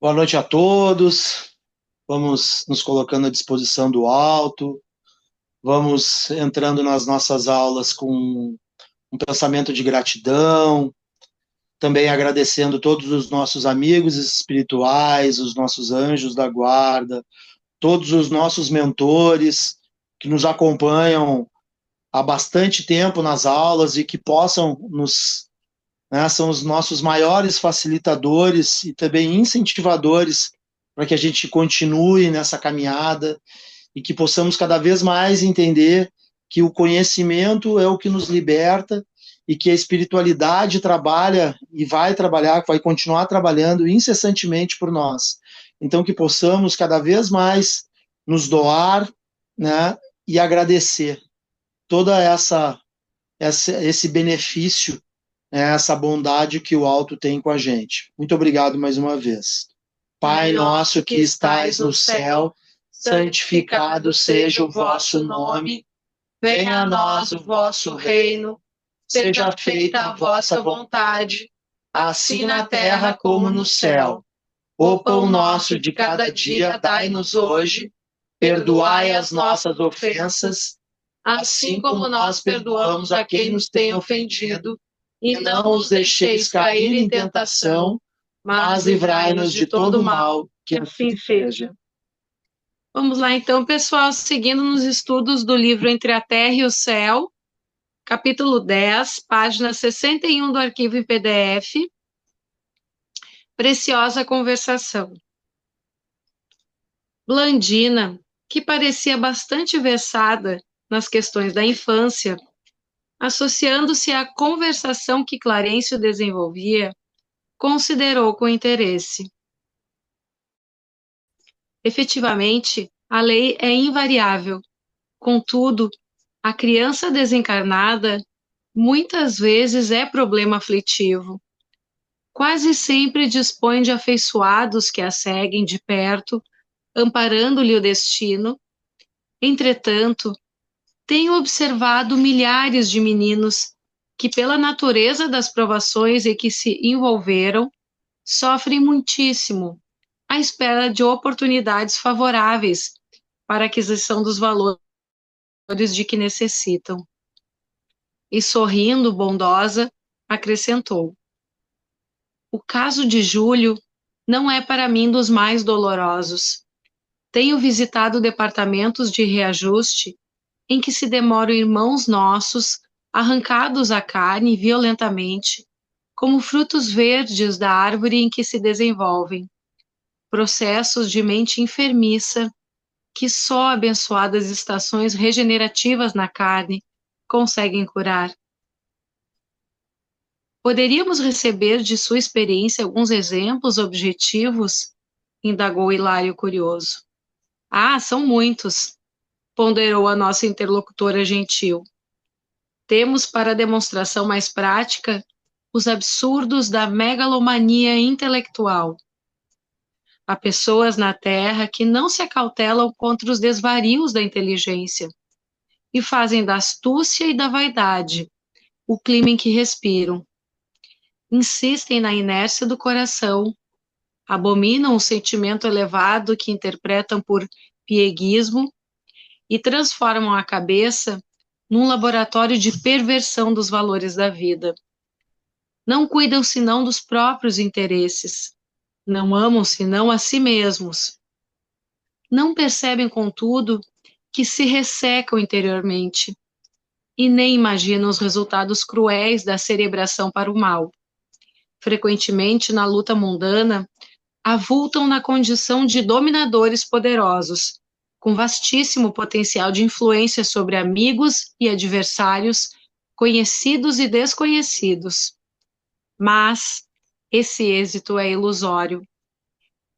Boa noite a todos. Vamos nos colocando à disposição do alto. Vamos entrando nas nossas aulas com um pensamento de gratidão, também agradecendo todos os nossos amigos espirituais, os nossos anjos da guarda, todos os nossos mentores que nos acompanham há bastante tempo nas aulas e que possam nos, né, são os nossos maiores facilitadores e também incentivadores para que a gente continue nessa caminhada e que possamos cada vez mais entender que o conhecimento é o que nos liberta e que a espiritualidade trabalha e vai trabalhar, vai continuar trabalhando incessantemente por nós. Então, que possamos cada vez mais nos doar, né, e agradecer toda esse benefício, né, essa bondade que o alto tem com a gente. Muito obrigado mais uma vez. Pai nosso que estais no céu, santificado seja o vosso nome, venha a nós o vosso reino, seja feita a vossa vontade, assim na terra como no céu. O pão nosso de cada dia dai-nos hoje, perdoai as nossas ofensas, assim como nós perdoamos a quem nos tem ofendido, e não os deixeis cair em tentação, mas livrai-nos de todo mal, que assim seja. Vamos lá então, pessoal, seguindo nos estudos do livro Entre a Terra e o Céu, capítulo 10, página 61 do arquivo em PDF, Preciosa Conversação. Blandina, que parecia bastante versada nas questões da infância, associando-se à conversação que Clarencio desenvolvia, considerou com interesse. Efetivamente, a lei é invariável. Contudo, a criança desencarnada muitas vezes é problema aflitivo. Quase sempre dispõe de afeiçoados que a seguem de perto, amparando-lhe o destino. Entretanto, tenho observado milhares de meninos que, pela natureza das provações em que se envolveram, sofrem muitíssimo à espera de oportunidades favoráveis para a aquisição dos valores de que necessitam. E sorrindo, bondosa, acrescentou: o caso de Júlio não é para mim dos mais dolorosos. Tenho visitado departamentos de reajuste em que se demoram irmãos nossos arrancados à carne violentamente, como frutos verdes da árvore em que se desenvolvem, processos de mente enfermiça que só abençoadas estações regenerativas na carne conseguem curar. Poderíamos receber de sua experiência alguns exemplos objetivos? Indagou Hilário curioso. Ah, são muitos, ponderou a nossa interlocutora gentil. Temos para demonstração mais prática os absurdos da megalomania intelectual. Há pessoas na Terra que não se acautelam contra os desvarios da inteligência e fazem da astúcia e da vaidade o clima em que respiram. Insistem na inércia do coração, abominam o sentimento elevado que interpretam por pieguismo e transformam a cabeça num laboratório de perversão dos valores da vida. Não cuidam senão dos próprios interesses, não amam senão a si mesmos. Não percebem, contudo, que se ressecam interiormente e nem imaginam os resultados cruéis da cerebração para o mal. Frequentemente, na luta mundana, avultam na condição de dominadores poderosos, com vastíssimo potencial de influência sobre amigos e adversários, conhecidos e desconhecidos. Mas esse êxito é ilusório.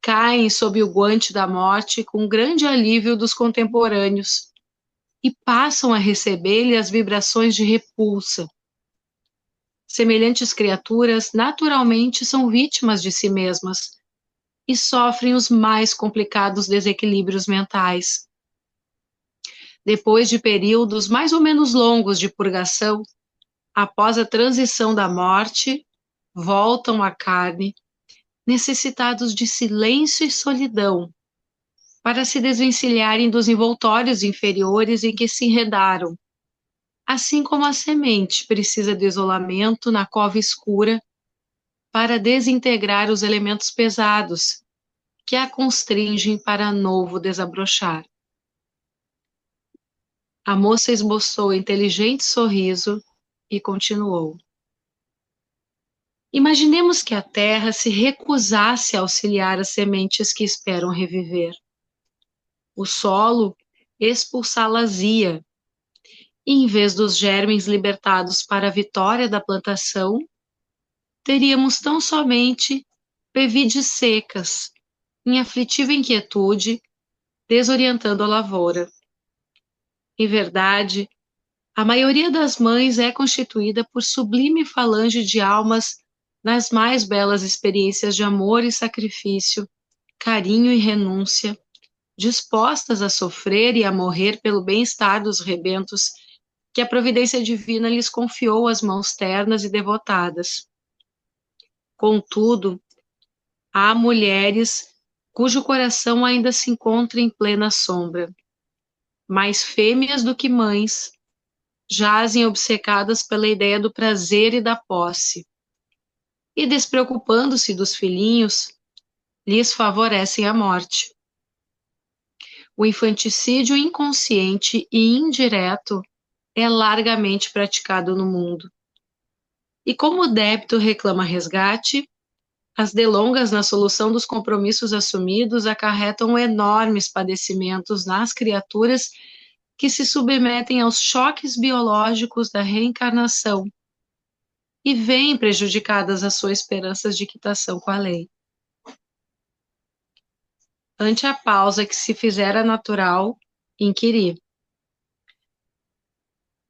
Caem sob o guante da morte com grande alívio dos contemporâneos e passam a receber-lhe as vibrações de repulsa. Semelhantes criaturas naturalmente são vítimas de si mesmas e sofrem os mais complicados desequilíbrios mentais. Depois de períodos mais ou menos longos de purgação, após a transição da morte, voltam à carne necessitados de silêncio e solidão, para se desvencilharem dos envoltórios inferiores em que se enredaram, assim como a semente precisa de isolamento na cova escura para desintegrar os elementos pesados que a constringem para novo desabrochar. A moça esboçou inteligente sorriso e continuou. Imaginemos que a terra se recusasse a auxiliar as sementes que esperam reviver. O solo expulsá-las-ia, e em vez dos germes libertados para a vitória da plantação, teríamos tão somente pevides secas, em aflitiva inquietude, desorientando a lavoura. Em verdade, a maioria das mães é constituída por sublime falange de almas nas mais belas experiências de amor e sacrifício, carinho e renúncia, dispostas a sofrer e a morrer pelo bem-estar dos rebentos que a providência divina lhes confiou às mãos ternas e devotadas. Contudo, há mulheres cujo coração ainda se encontra em plena sombra, mais fêmeas do que mães, jazem obcecadas pela ideia do prazer e da posse, e despreocupando-se dos filhinhos, lhes favorecem a morte. O infanticídio inconsciente e indireto é largamente praticado no mundo. E como o débito reclama resgate, as delongas na solução dos compromissos assumidos acarretam enormes padecimentos nas criaturas que se submetem aos choques biológicos da reencarnação e veem prejudicadas as suas esperanças de quitação com a lei. Ante a pausa que se fizera natural, inquiri.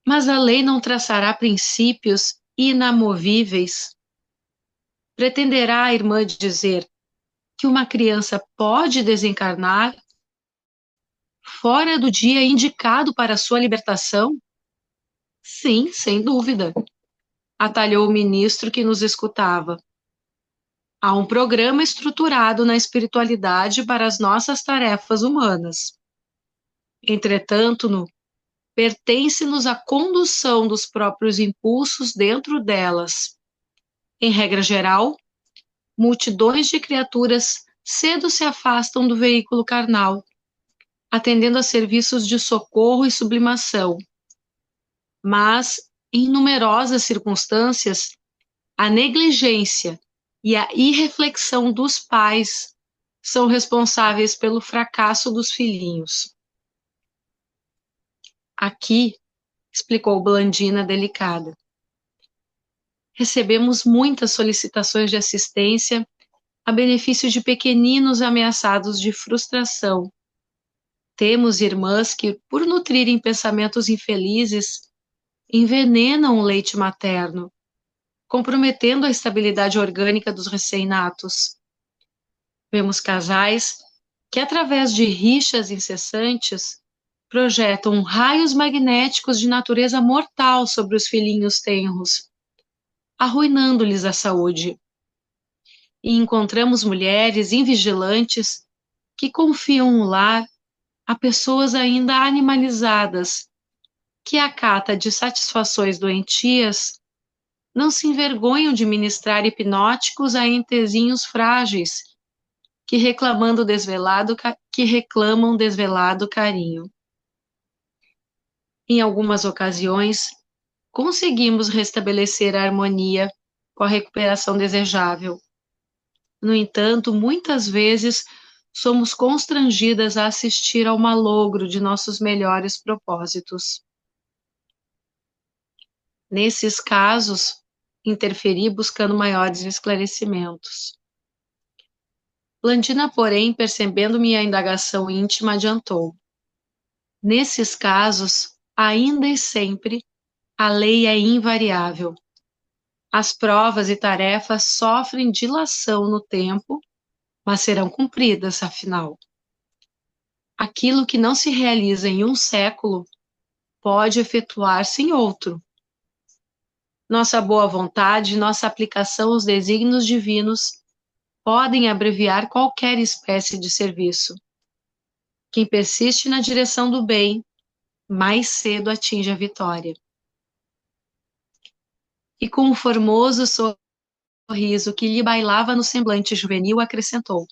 Mas a lei não traçará princípios inamovíveis? Pretenderá a irmã dizer que uma criança pode desencarnar fora do dia indicado para sua libertação? Sim, sem dúvida, atalhou o ministro que nos escutava. Há um programa estruturado na espiritualidade para as nossas tarefas humanas. Entretanto, pertence-nos a condução dos próprios impulsos dentro delas. Em regra geral, multidões de criaturas cedo se afastam do veículo carnal, atendendo a serviços de socorro e sublimação. Mas, em numerosas circunstâncias, a negligência e a irreflexão dos pais são responsáveis pelo fracasso dos filhinhos. Aqui, explicou Blandina delicada, recebemos muitas solicitações de assistência a benefício de pequeninos ameaçados de frustração. Temos irmãs que, por nutrirem pensamentos infelizes, envenenam o leite materno, comprometendo a estabilidade orgânica dos recém-natos. Vemos casais que, através de rixas incessantes, projetam raios magnéticos de natureza mortal sobre os filhinhos tenros, arruinando-lhes a saúde. E encontramos mulheres invigilantes que confiam o lar a pessoas ainda animalizadas, que a cata de satisfações doentias não se envergonham de ministrar hipnóticos a entezinhos frágeis, que reclamam desvelado carinho. Em algumas ocasiões, conseguimos restabelecer a harmonia com a recuperação desejável. No entanto, muitas vezes somos constrangidas a assistir ao malogro de nossos melhores propósitos. Nesses casos, interferi buscando maiores esclarecimentos. Blandina, porém, percebendo minha indagação íntima, adiantou. Nesses casos, ainda e sempre, a lei é invariável. As provas e tarefas sofrem dilação no tempo, mas serão cumpridas, afinal. Aquilo que não se realiza em um século pode efetuar-se em outro. Nossa boa vontade, nossa aplicação aos desígnios divinos podem abreviar qualquer espécie de serviço. Quem persiste na direção do bem, mais cedo atinge a vitória. E com um formoso sorriso que lhe bailava no semblante juvenil, acrescentou: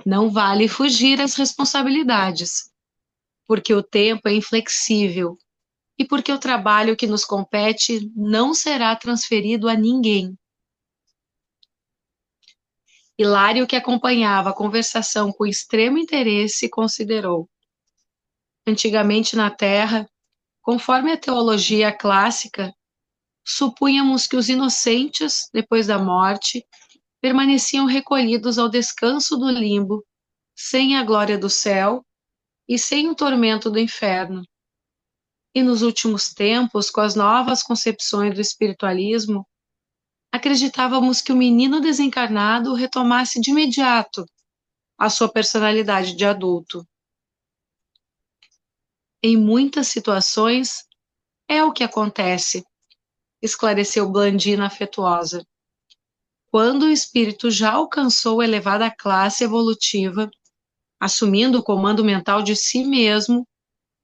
não vale fugir às responsabilidades, porque o tempo é inflexível e porque o trabalho que nos compete não será transferido a ninguém. Hilário, que acompanhava a conversação com extremo interesse, considerou: antigamente na Terra, conforme a teologia clássica, supunhamos que os inocentes, depois da morte, permaneciam recolhidos ao descanso do limbo, sem a glória do céu e sem o tormento do inferno. E nos últimos tempos, com as novas concepções do espiritualismo, acreditávamos que o menino desencarnado retomasse de imediato a sua personalidade de adulto. Em muitas situações, é o que acontece, esclareceu Blandina afetuosa. Quando o espírito já alcançou elevada classe evolutiva, assumindo o comando mental de si mesmo,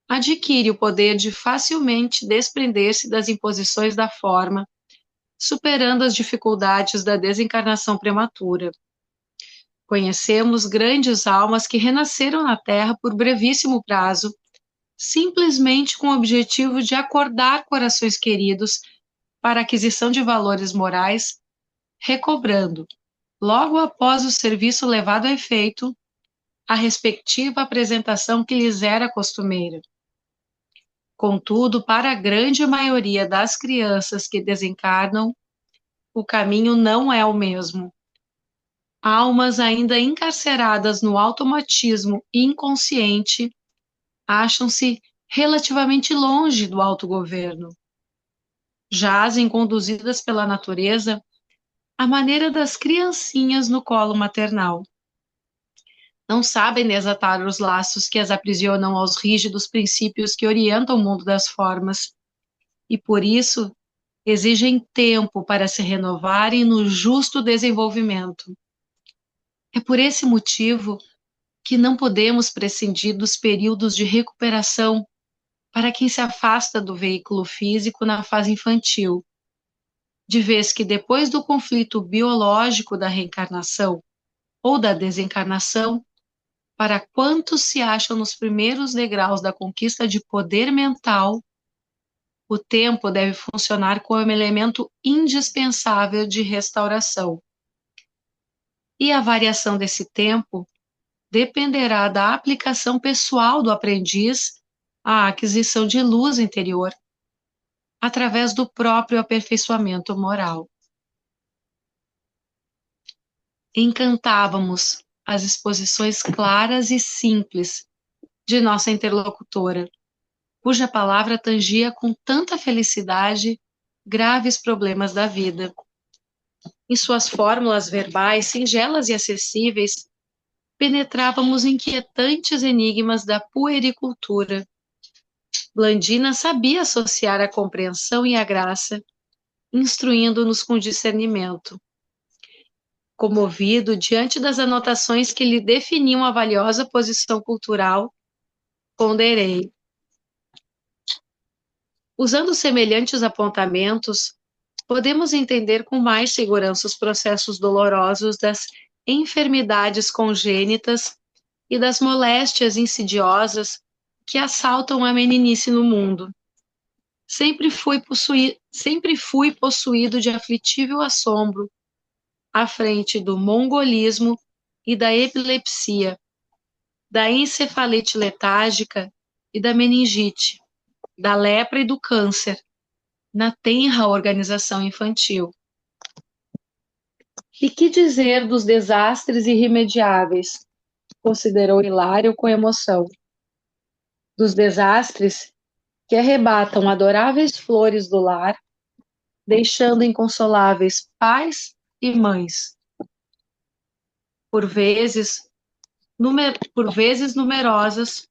adquire o poder de facilmente desprender-se das imposições da forma, superando as dificuldades da desencarnação prematura. Conhecemos grandes almas que renasceram na Terra por brevíssimo prazo, simplesmente com o objetivo de acordar corações queridos para a aquisição de valores morais, recobrando, logo após o serviço levado a efeito, a respectiva apresentação que lhes era costumeira. Contudo, para a grande maioria das crianças que desencarnam, o caminho não é o mesmo. Almas ainda encarceradas no automatismo inconsciente acham-se relativamente longe do autogoverno. Jazem conduzidas pela natureza à maneira das criancinhas no colo maternal. Não sabem desatar os laços que as aprisionam aos rígidos princípios que orientam o mundo das formas, e por isso exigem tempo para se renovarem no justo desenvolvimento. É por esse motivo que não podemos prescindir dos períodos de recuperação para quem se afasta do veículo físico na fase infantil, de vez que depois do conflito biológico da reencarnação ou da desencarnação, para quantos se acham nos primeiros degraus da conquista de poder mental, o tempo deve funcionar como elemento indispensável de restauração. E a variação desse tempo dependerá da aplicação pessoal do aprendiz à aquisição de luz interior, através do próprio aperfeiçoamento moral. Encantávamos as exposições claras e simples de nossa interlocutora, cuja palavra tangia com tanta felicidade graves problemas da vida. Em suas fórmulas verbais singelas e acessíveis, penetrávamos inquietantes enigmas da puericultura. Blandina sabia associar a compreensão e a graça, instruindo-nos com discernimento. Comovido diante das anotações que lhe definiam a valiosa posição cultural, ponderei. Usando semelhantes apontamentos, podemos entender com mais segurança os processos dolorosos das enfermidades congênitas e das moléstias insidiosas que assaltam a meninice no mundo. Sempre fui possuído de aflitível assombro à frente do mongolismo e da epilepsia, da encefalite letárgica e da meningite, da lepra e do câncer, na tenra organização infantil. E que dizer dos desastres irremediáveis? Considerou Hilário com emoção. Dos desastres que arrebatam adoráveis flores do lar, deixando inconsoláveis pais e mães. Por vezes numerosas,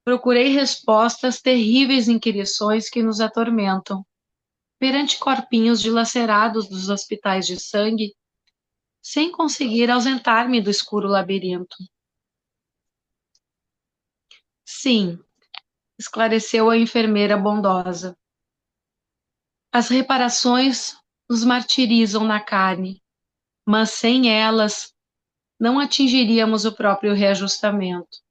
procurei respostas terríveis inquirições que nos atormentam, perante corpinhos dilacerados dos hospitais de sangue, sem conseguir ausentar-me do escuro labirinto. Sim, esclareceu a enfermeira bondosa. As reparações nos martirizam na carne, mas sem elas não atingiríamos o próprio reajustamento.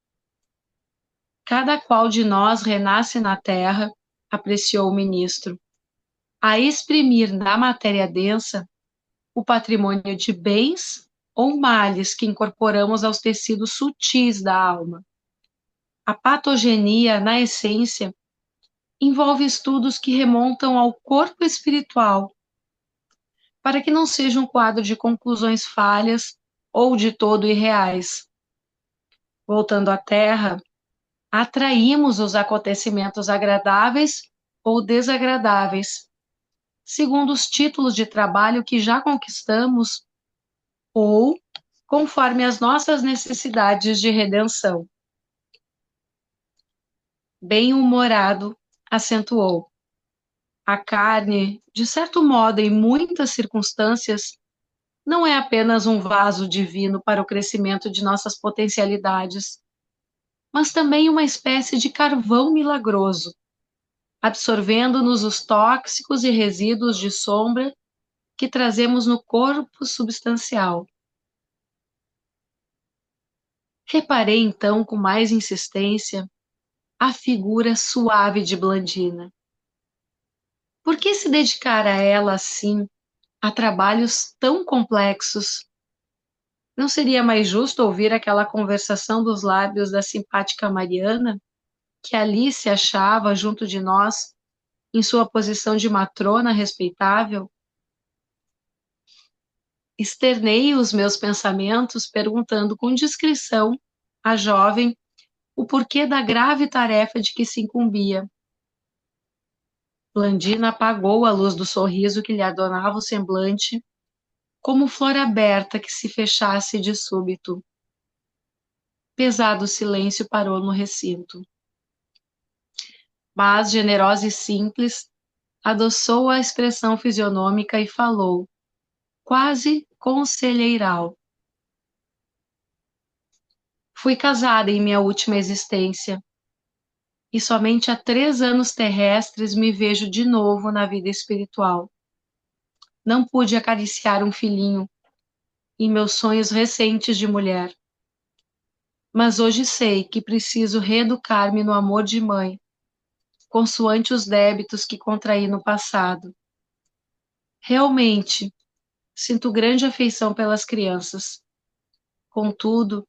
Cada qual de nós renasce na terra, apreciou o ministro, a exprimir na matéria densa o patrimônio de bens ou males que incorporamos aos tecidos sutis da alma. A patogenia, na essência, envolve estudos que remontam ao corpo espiritual, para que não seja um quadro de conclusões falhas ou de todo irreais. Voltando à Terra, atraímos os acontecimentos agradáveis ou desagradáveis, segundo os títulos de trabalho que já conquistamos ou conforme as nossas necessidades de redenção. Bem-humorado, acentuou. A carne, de certo modo, em muitas circunstâncias, não é apenas um vaso divino para o crescimento de nossas potencialidades, mas também uma espécie de carvão milagroso, absorvendo-nos os tóxicos e resíduos de sombra que trazemos no corpo substancial. Reparei então com mais insistência a figura suave de Blandina. Por que se dedicar a ela assim, a trabalhos tão complexos? Não seria mais justo ouvir aquela conversação dos lábios da simpática Mariana, que ali se achava junto de nós, em sua posição de matrona respeitável? Externei os meus pensamentos, perguntando com discrição à jovem o porquê da grave tarefa de que se incumbia. Blandina apagou a luz do sorriso que lhe adornava o semblante, como flor aberta que se fechasse de súbito. Pesado silêncio parou no recinto. Mas, generosa e simples, adoçou a expressão fisionômica e falou, quase conselheiral. Fui casada em minha última existência, e somente há 3 anos terrestres me vejo de novo na vida espiritual. Não pude acariciar um filhinho em meus sonhos recentes de mulher, mas hoje sei que preciso reeducar-me no amor de mãe, consoante os débitos que contraí no passado. Realmente, sinto grande afeição pelas crianças. Contudo,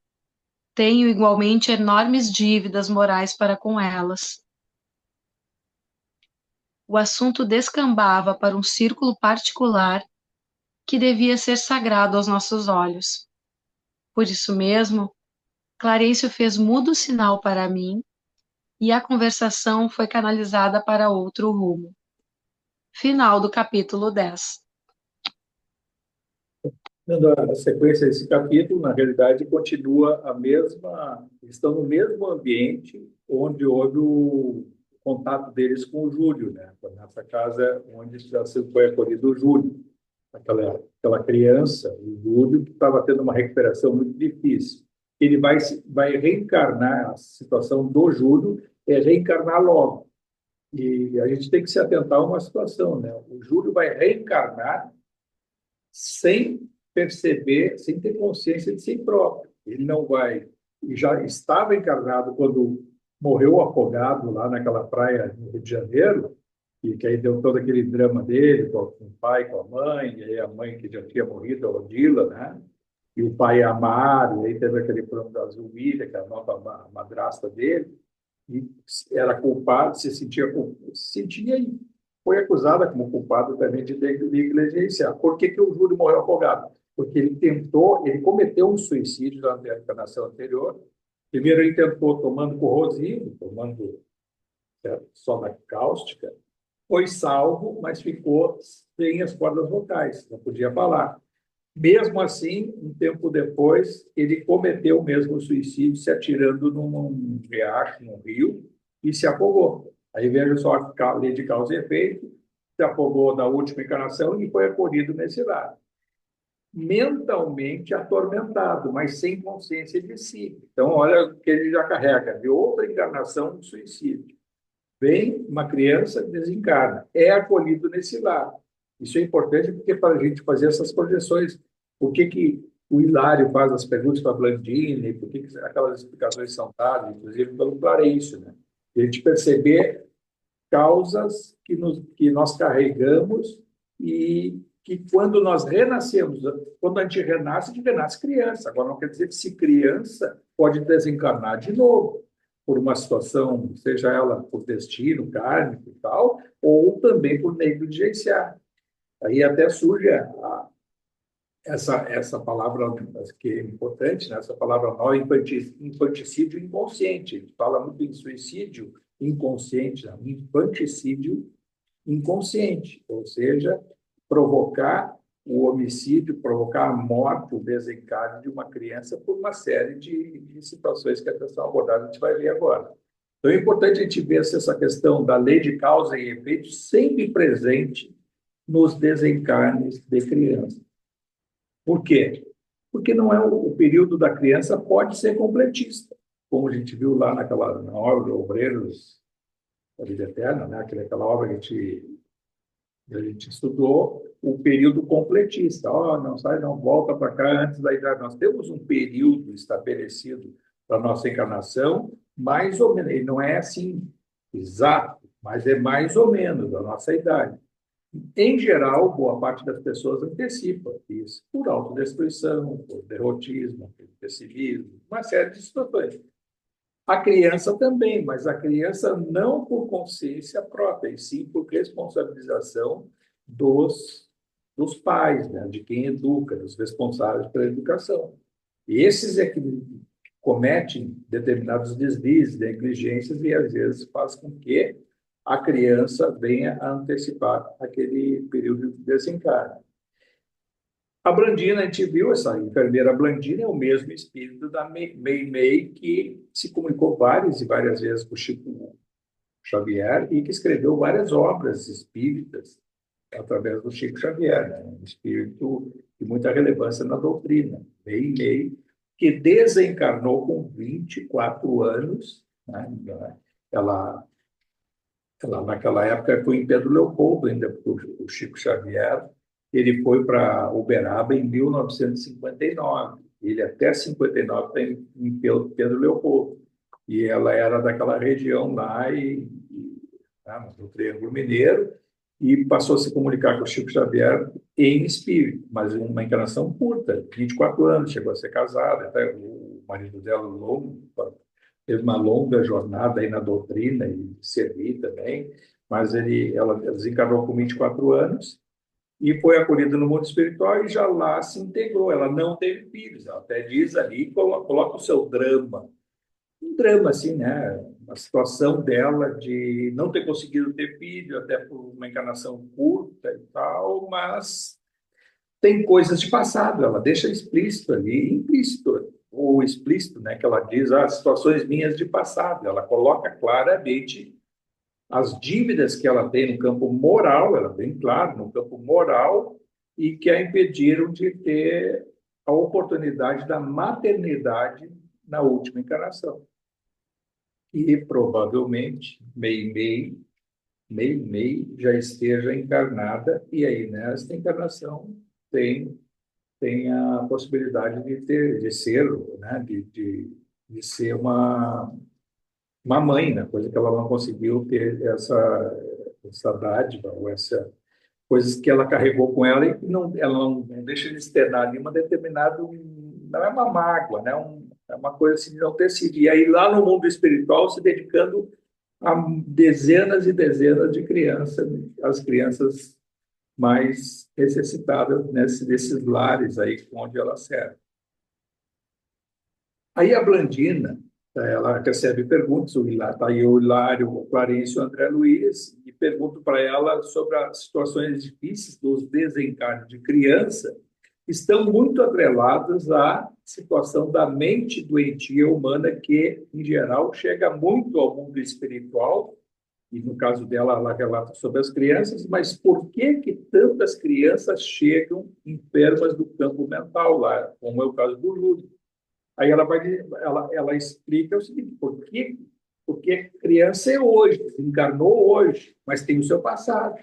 tenho igualmente enormes dívidas morais para com elas. O assunto descambava para um círculo particular que devia ser sagrado aos nossos olhos. Por isso mesmo, Clarencio fez mudo sinal para mim e a conversação foi canalizada para outro rumo. Final do capítulo 10. Dando a sequência desse capítulo, na realidade, continua a mesma, estão no mesmo ambiente onde houve o contato deles com o Júlio, né? Nessa casa onde já se foi acolhido o Júlio, aquela criança, o Júlio, que estava tendo uma recuperação muito difícil. Ele vai reencarnar, a situação do Júlio é reencarnar logo. E a gente tem que se atentar a uma situação, né? O Júlio vai reencarnar sem perceber, sem ter consciência de si próprio. Ele não vai, e já estava encarnado quando morreu afogado lá naquela praia no Rio de Janeiro, e que aí deu todo aquele drama dele com o pai, com a mãe, e aí a mãe que já tinha morrido, a Odila, né? E o pai Amar, e aí teve aquele problema da Zulmília, que é a nova madrasta dele, e era culpado, se sentia e foi acusada como culpado também de negligenciar. Por que o Júlio morreu afogado? Porque ele cometeu um suicídio na encarnação anterior. Primeiro ele tentou tomando corrosivo, tomando soda cáustica, foi salvo, mas ficou sem as cordas vocais, não podia falar. Mesmo assim, um tempo depois, ele cometeu o mesmo suicídio, se atirando num riacho, num rio, e se afogou. Aí veja só a lei de causa e efeito, se afogou na última encarnação e foi acolhido nesse lar. mentalmente atormentado, mas sem consciência de si. Então, olha o que ele já carrega, de outra encarnação de suicídio. Vem uma criança, desencarna, é acolhido nesse lar. Isso é importante porque para a gente fazer essas projeções, por que o Hilário faz as perguntas para a Blandine, por que aquelas explicações são dadas, inclusive pelo Clarencio, né? E a gente perceber causas que nós carregamos e que quando nós renascemos, quando a gente renasce criança. Agora, não quer dizer que se criança pode desencarnar de novo por uma situação, seja ela por destino, kármico e tal, ou também por negligenciar. Aí até surge essa palavra que é importante, né? Essa palavra nova, infanticídio inconsciente. A gente fala muito em suicídio inconsciente, não, infanticídio inconsciente, ou seja, provocar o homicídio, provocar a morte, o desencarne de uma criança por uma série de situações que até são abordadas, a gente vai ver agora. Então é importante a gente ver se essa questão da lei de causa e efeito sempre presente nos desencarnes de criança. Por quê? Porque não é o período da criança pode ser completista, como a gente viu lá na obra Obreiros da Vida Eterna, né? Aquela obra que a gente estudou, o período completista. Não sai, não volta para cá antes da idade. Nós temos um período estabelecido para a nossa encarnação, mais ou menos, ele não é assim exato, mas é mais ou menos da nossa idade. Em geral, boa parte das pessoas antecipa isso por autodestruição, por derrotismo, por pessimismo, uma série de situações. A criança também, mas a criança não por consciência própria, e sim por responsabilização dos pais, né? De quem educa, dos responsáveis pela educação. E esses é que cometem determinados deslizes, negligências, e às vezes faz com que a criança venha a antecipar aquele período de desencarne. A Blandina, a gente viu, essa enfermeira Blandina é o mesmo espírito da Meimei, que se comunicou várias e várias vezes com o Chico Xavier e que escreveu várias obras espíritas através do Chico Xavier, né? Um espírito de muita relevância na doutrina. Meimei, que desencarnou com 24 anos, né? Ela, naquela época, foi em Pedro Leopoldo, ainda, porque o Chico Xavier ele foi para Uberaba em 1959. Ele até 59 está em Pedro Leopoldo. E ela era daquela região lá, no Triângulo Mineiro, e passou a se comunicar com o Chico Xavier em espírito, mas uma encarnação curta, 24 anos, chegou a ser casada, até o marido dela teve uma longa jornada aí na doutrina e servir também, mas ela desencarnou com 24 anos, e foi acolhida no mundo espiritual e já lá se integrou. Ela não teve filhos. Ela até diz ali, coloca o seu drama. Um drama, assim, né? A situação dela de não ter conseguido ter filho, até por uma encarnação curta e tal, mas tem coisas de passado. Ela deixa explícito ali, implícito, ou explícito, né? Que ela diz, situações minhas de passado. Ela coloca claramente as dívidas que ela tem no campo moral, ela bem claro, no campo moral, e que a impediram de ter a oportunidade da maternidade na última encarnação. E provavelmente Meimei já esteja encarnada, e aí nesta encarnação tem a possibilidade de ser, né, de ser uma mãe, né? Coisa que ela não conseguiu ter essa dádiva, ou coisas que ela carregou com ela e que ela não deixa de externar nenhuma determinada, não é uma mágoa, né? É uma coisa assim de não ter sido. E aí lá no mundo espiritual se dedicando a dezenas e dezenas de crianças, as crianças mais necessitadas desses lares aí onde ela serve. Aí a Blandina, ela recebe perguntas, está aí o Hilário, o Clarencio, o André Luiz, e pergunto para ela sobre as situações difíceis dos desencarnes de criança, estão muito atreladas à situação da mente doentia humana que, em geral, chega muito ao mundo espiritual e no caso dela, ela relata sobre as crianças, mas por que que tantas crianças chegam enfermas do campo mental lá, como é o caso do Júlio? Aí ela explica o seguinte: porque a criança é hoje, encarnou hoje, mas tem o seu passado.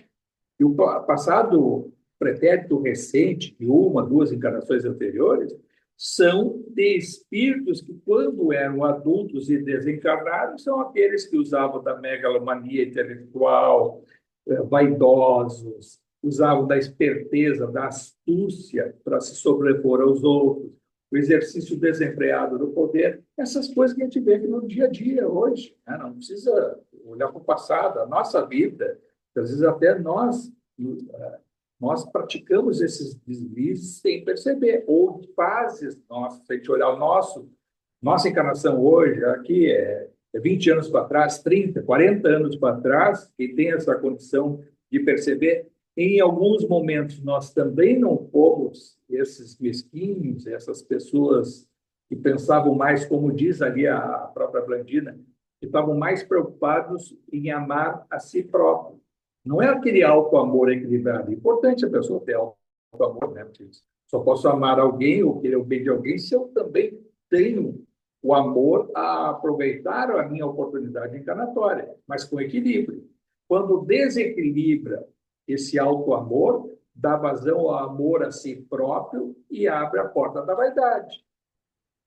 E o passado pretérito recente, de uma, duas encarnações anteriores, são de espíritos que, quando eram adultos e desencarnaram, são aqueles que usavam da megalomania intelectual, vaidosos, usavam da esperteza, da astúcia para se sobrepor aos outros, o exercício desenfreado do poder, essas coisas que a gente vê aqui no dia a dia hoje, né? Não precisa olhar para o passado, a nossa vida, às vezes até nós praticamos esses deslizes sem perceber, ou fases nossas, se a gente olhar nossa encarnação hoje, aqui é 20 anos para trás, 30, 40 anos para trás, quem tem essa condição de perceber, em alguns momentos nós também não fomos esses mesquinhos, essas pessoas que pensavam mais, como diz ali a própria Blandina, que estavam mais preocupados em amar a si próprio. Não é aquele auto-amor equilibrado. É importante a pessoa ter auto-amor, né? Porque só posso amar alguém ou querer o bem de alguém se eu também tenho o amor a aproveitar a minha oportunidade encarnatória, mas com equilíbrio. Quando desequilibra esse auto-amor, dá vazão ao amor a si próprio e abre a porta da vaidade.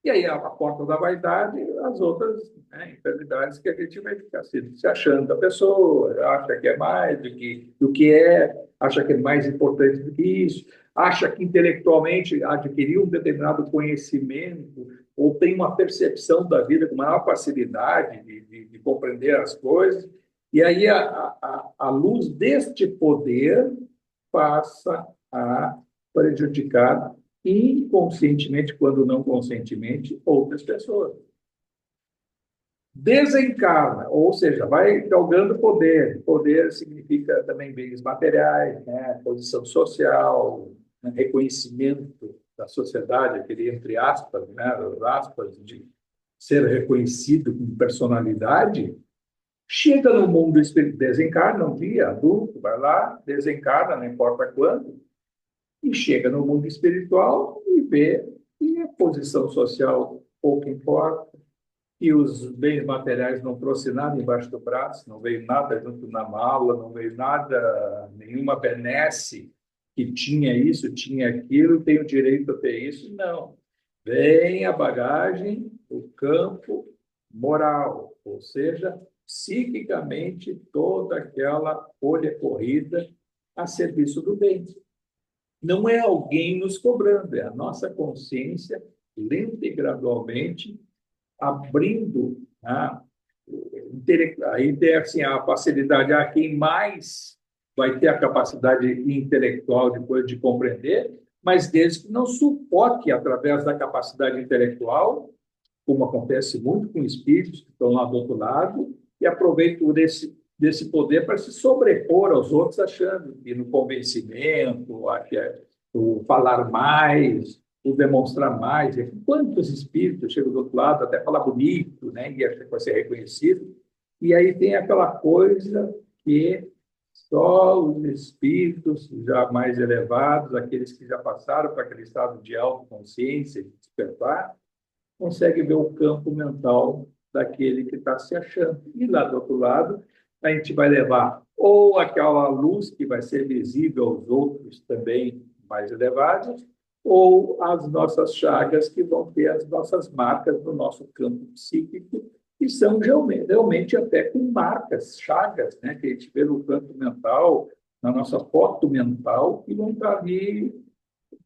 E aí, a porta da vaidade, as outras, né, enfermidades que a gente vai ficar se achando da pessoa, acha que é mais do que é, acha que é mais importante do que isso, acha que intelectualmente adquiriu um determinado conhecimento ou tem uma percepção da vida com maior facilidade de compreender as coisas. E aí, a luz deste poder passa a prejudicar inconscientemente, quando não conscientemente, outras pessoas. Desencarna, ou seja, vai galgando poder. Poder significa também bens materiais, né? Posição social, né? Reconhecimento da sociedade, aquele entre aspas, né? As aspas de ser reconhecido como personalidade. Chega no mundo espiritual, desencarna um dia, adulto, vai lá, desencarna, não importa quando, e chega no mundo espiritual e vê que a posição social pouco importa, que os bens materiais não trouxe nada embaixo do braço, não veio nada junto na mala, não veio nada, nenhuma benesse que tinha isso, tinha aquilo, tem o direito a ter isso. Não. Vem a bagagem do campo moral, ou seja, psiquicamente toda aquela folha corrida a serviço do bem. Não é alguém nos cobrando, é a nossa consciência, lenta e gradualmente, abrindo, né? Aí tem assim, a facilidade, quem mais vai ter a capacidade intelectual depois de compreender, mas desde que não sufoque através da capacidade intelectual, como acontece muito com espíritos que estão lá do outro lado, e aproveitam desse poder para se sobrepor aos outros, achando que no convencimento, o falar mais, o demonstrar mais. Quantos espíritos chegam do outro lado, até falar bonito, né, e acham que vai ser reconhecido, e aí tem aquela coisa que só os espíritos já mais elevados, aqueles que já passaram para aquele estado de autoconsciência, de despertar, conseguem ver o campo mental daquele que está se achando. E lá do outro lado, a gente vai levar ou aquela luz que vai ser visível aos outros também mais elevados, ou as nossas chagas que vão ter as nossas marcas no nosso campo psíquico, que são realmente até com marcas, chagas, né, que a gente vê no campo mental, na nossa foto mental, que vão estar ali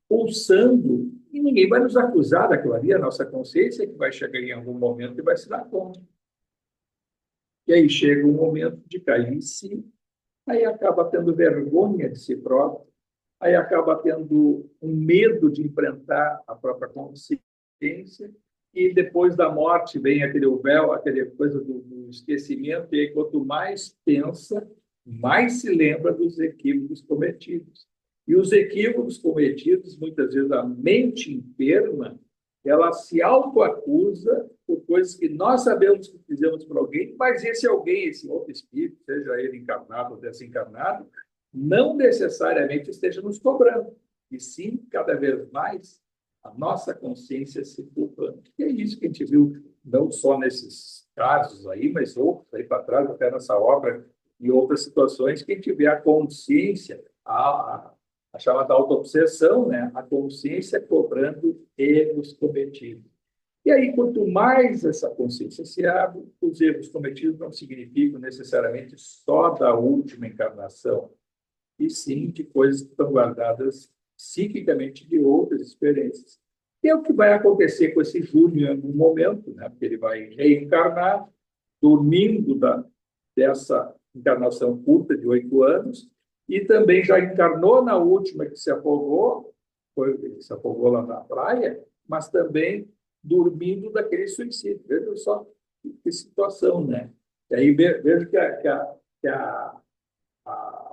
pulsando, e ninguém vai nos acusar daquilo ali, a nossa consciência que vai chegar em algum momento e vai se dar conta. E aí chega um momento de cair em si, aí acaba tendo vergonha de si próprio, aí acaba tendo um medo de enfrentar a própria consciência, e depois da morte vem aquele véu, aquela coisa do esquecimento, e aí quanto mais pensa, mais se lembra dos equívocos cometidos. E os equívocos cometidos, muitas vezes a mente enferma, ela se autoacusa por coisas que nós sabemos que fizemos para alguém, mas esse alguém, esse outro espírito, seja ele encarnado ou desencarnado, não necessariamente esteja nos cobrando, e sim, cada vez mais, a nossa consciência se culpando. E é isso que a gente viu, não só nesses casos aí, mas outros aí para trás, até nessa obra, e outras situações, que a gente vê a consciência, a chamada autoobsessão, né? A consciência cobrando erros cometidos. E aí, quanto mais essa consciência se abre, os erros cometidos não significam necessariamente só da última encarnação, e sim de coisas que estão guardadas psiquicamente de outras experiências. E é o que vai acontecer com esse Júnior no momento, né? Porque ele vai reencarnar, dormindo dessa encarnação curta de 8 anos, e também já encarnou na última que se afogou, se afogou lá na praia, mas também dormindo daquele suicídio. Veja só que situação, né? E aí veja que a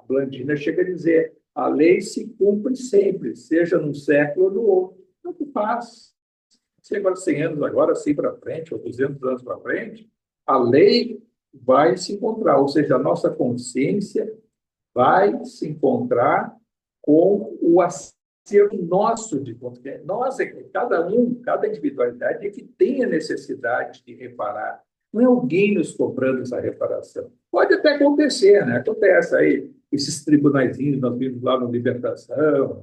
Blandina chega a dizer: a lei se cumpre sempre, seja num século ou no outro. Tanto faz. Se agora 100 anos, agora 100 para frente, ou 200 anos para frente, a lei vai se encontrar, ou seja, a nossa consciência vai se encontrar com o acervo nosso de consciência. Nós, cada individualidade é que tem a necessidade de reparar. Não é alguém nos cobrando essa reparação. Pode até acontecer, né? Acontece aí, esses tribunaizinhos, nós vimos lá no Libertação,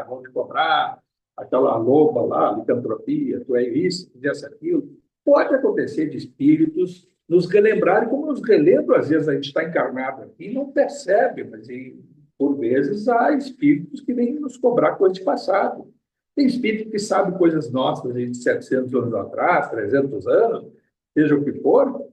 vão te cobrar, aquela loba lá, licantropia, tu é isso, tu é aquilo. Pode acontecer de espíritos nos relembrarem, como nos relembram, às vezes a gente está encarnado aqui e não percebe, mas por vezes há espíritos que vêm nos cobrar coisas de passado. Tem espírito que sabe coisas nossas de 700 anos atrás, 300 anos, seja o que for,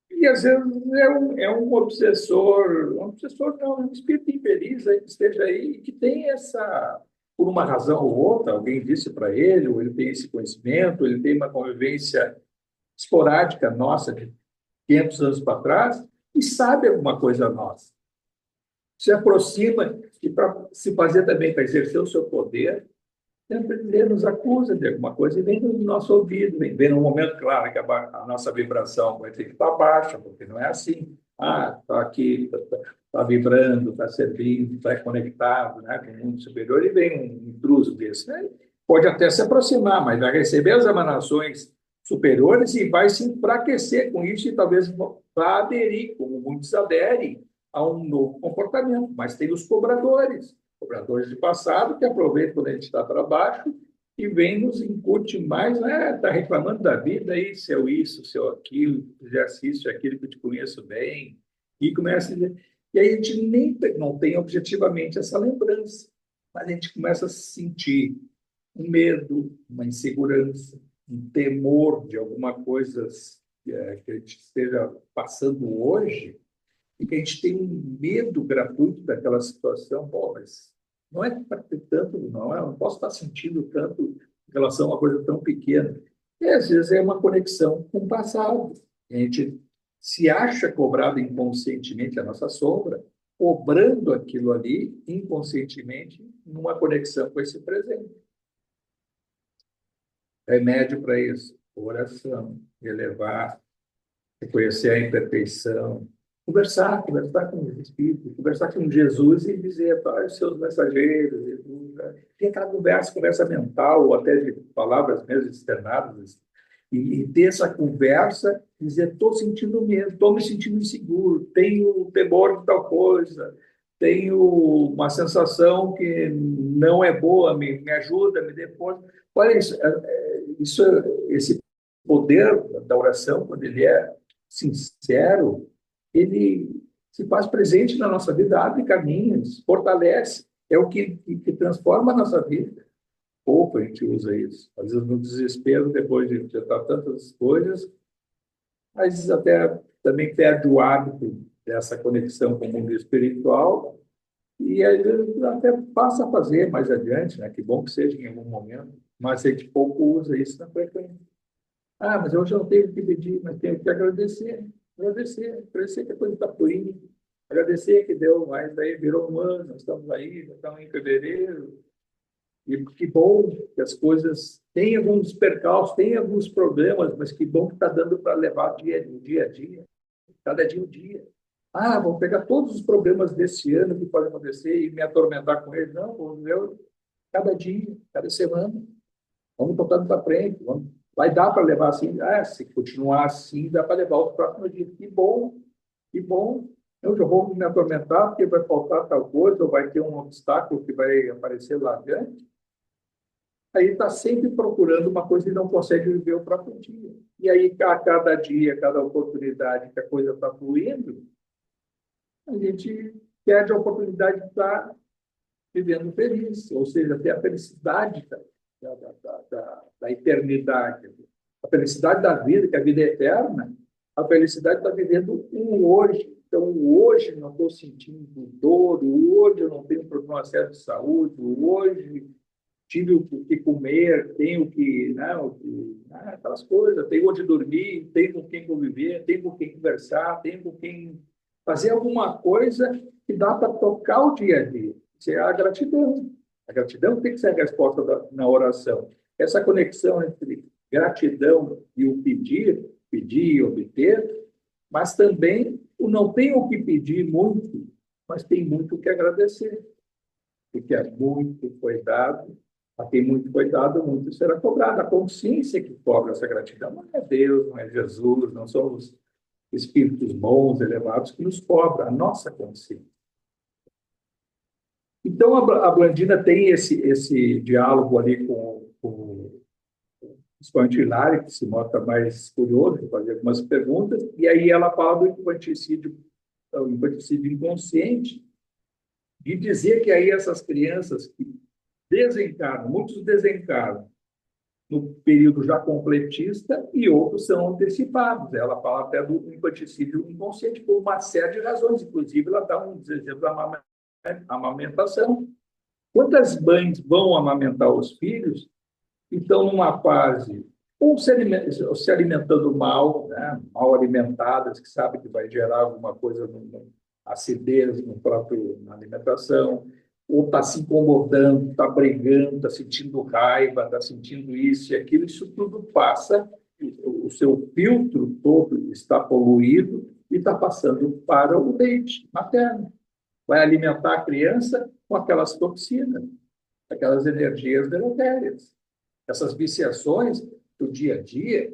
e às vezes é um obsessor não, é um espírito infeliz aí, que esteja aí, que tem essa, por uma razão ou outra, alguém disse para ele, ou ele tem esse conhecimento, ele tem uma convivência esporádica nossa de 500 anos para trás, e sabe alguma coisa nossa. Se aproxima e para se fazer também, para exercer o seu poder, sempre ele nos acusa de alguma coisa e vem no nosso ouvido, vem num momento, claro, que a nossa vibração vai ter que estar baixa, porque não é assim. Está aqui, está vibrando, está servindo, está conectado, né, com o mundo superior, e vem um intruso desse, né? Pode até se aproximar, mas vai receber as emanações superiores e vai se enfraquecer com isso, e talvez vá aderir, como muitos aderem, a um novo comportamento. Mas tem os cobradores de passado, que aproveitam quando a gente está para baixo e vem nos incute mais, né? Está reclamando da vida, aí, seu isso, seu aquilo, exercício, aquilo que eu te conheço bem, e começa a dizer. E aí a gente nem não tem objetivamente essa lembrança, mas a gente começa a sentir um medo, uma insegurança, um temor de alguma coisa que a gente esteja passando hoje, e que a gente tem um medo gratuito daquela situação. Pô, mas não é para ter tanto, não, eu não posso estar sentindo tanto em relação a uma coisa tão pequena. E às vezes é uma conexão com o passado. A gente se acha cobrado inconscientemente a nossa sombra, cobrando aquilo ali inconscientemente numa conexão com esse presente. Remédio para isso: oração, elevar, reconhecer a imperfeição, conversar com os espíritos, conversar com Jesus e dizer para os seus mensageiros. Tem aquela conversa mental, ou até de palavras mesmo externadas, e ter essa conversa, dizer: estou sentindo medo, estou me sentindo inseguro, tenho temor de tal coisa, tenho uma sensação que não é boa, me ajuda, me dê força. Olha isso, esse poder da oração, quando ele é sincero, ele se faz presente na nossa vida, abre caminhos, fortalece, é o que transforma a nossa vida. Pouco a gente usa isso. Às vezes, no desespero, depois de tentar tantas coisas, mas até também perde o hábito dessa conexão com o mundo espiritual, e às vezes até passa a fazer mais adiante, né? Que bom que seja em algum momento, mas a gente pouco usa isso na frequência. Mas hoje eu não tenho que pedir, mas tenho que agradecer. Agradecer que a coisa está fluindo. Agradecer que deu, mas daí virou um ano, nós estamos aí, já estamos em fevereiro. E que bom que as coisas têm alguns percalços, têm alguns problemas, mas que bom que está dando para levar dia a dia, cada dia um dia. Ah, vamos pegar todos os problemas desse ano que podem acontecer e me atormentar com eles. Não, vamos ver cada dia, cada semana. Vamos tocando para frente. Vamos. Vai dar para levar assim? Ah, se continuar assim, dá para levar o próximo dia. Que bom, que bom. Eu já vou me atormentar porque vai faltar tal coisa, ou vai ter um obstáculo que vai aparecer lá adiante. Aí está sempre procurando uma coisa e não consegue viver o próprio dia. E aí, a cada dia, cada oportunidade que a coisa está fluindo, a gente perde a oportunidade de estar vivendo feliz, ou seja, ter a felicidade da eternidade, a felicidade da vida, que a vida é eterna, a felicidade está vivendo um hoje. Então, hoje não estou sentindo dor, hoje eu não tenho problema sério de saúde, hoje tive o que comer, tenho que, aquelas coisas, tenho onde dormir, tenho com quem conviver, tenho com quem conversar, tenho com quem fazer alguma coisa que dá para tocar o dia a dia. Isso é a gratidão. A gratidão tem que ser a resposta na oração. Essa conexão entre gratidão e o pedir, pedir e obter, mas também o não tenho o que pedir muito, mas tem muito o que agradecer. Porque é muito foi dado, a quem muito foi dado, muito será cobrado. A consciência que cobra essa gratidão não é Deus, não é Jesus, não são os espíritos bons, elevados, que nos cobram, a nossa consciência. Então, a Blandina tem esse diálogo ali com o expoente Hilário, que se mostra mais curioso, de fazer algumas perguntas, e aí ela fala do infanticídio inconsciente, de dizer que aí essas crianças que desencarnam, muitos desencarnam no período já completista e outros são antecipados. Ela fala até do infanticídio inconsciente por uma série de razões, inclusive ela dá um exemplo da amamentação. Quantas mães vão amamentar os filhos e estão numa fase ou se alimentando mal, né? Mal alimentadas, que sabe que vai gerar alguma coisa, acidez na alimentação, ou está se incomodando, está brigando, está sentindo raiva, está sentindo isso e aquilo, isso tudo passa, o seu filtro todo está poluído e está passando para o leite materno. Vai alimentar a criança com aquelas toxinas, aquelas energias deletérias. Essas viciações do dia a dia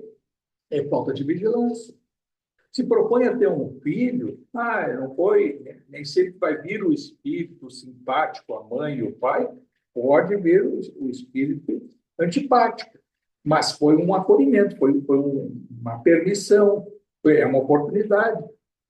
é falta de vigilância. Se propõe a ter um filho, não foi, nem sempre vai vir o espírito simpático, a mãe e o pai, pode vir o espírito antipático, mas foi um acolhimento, foi uma permissão, é uma oportunidade.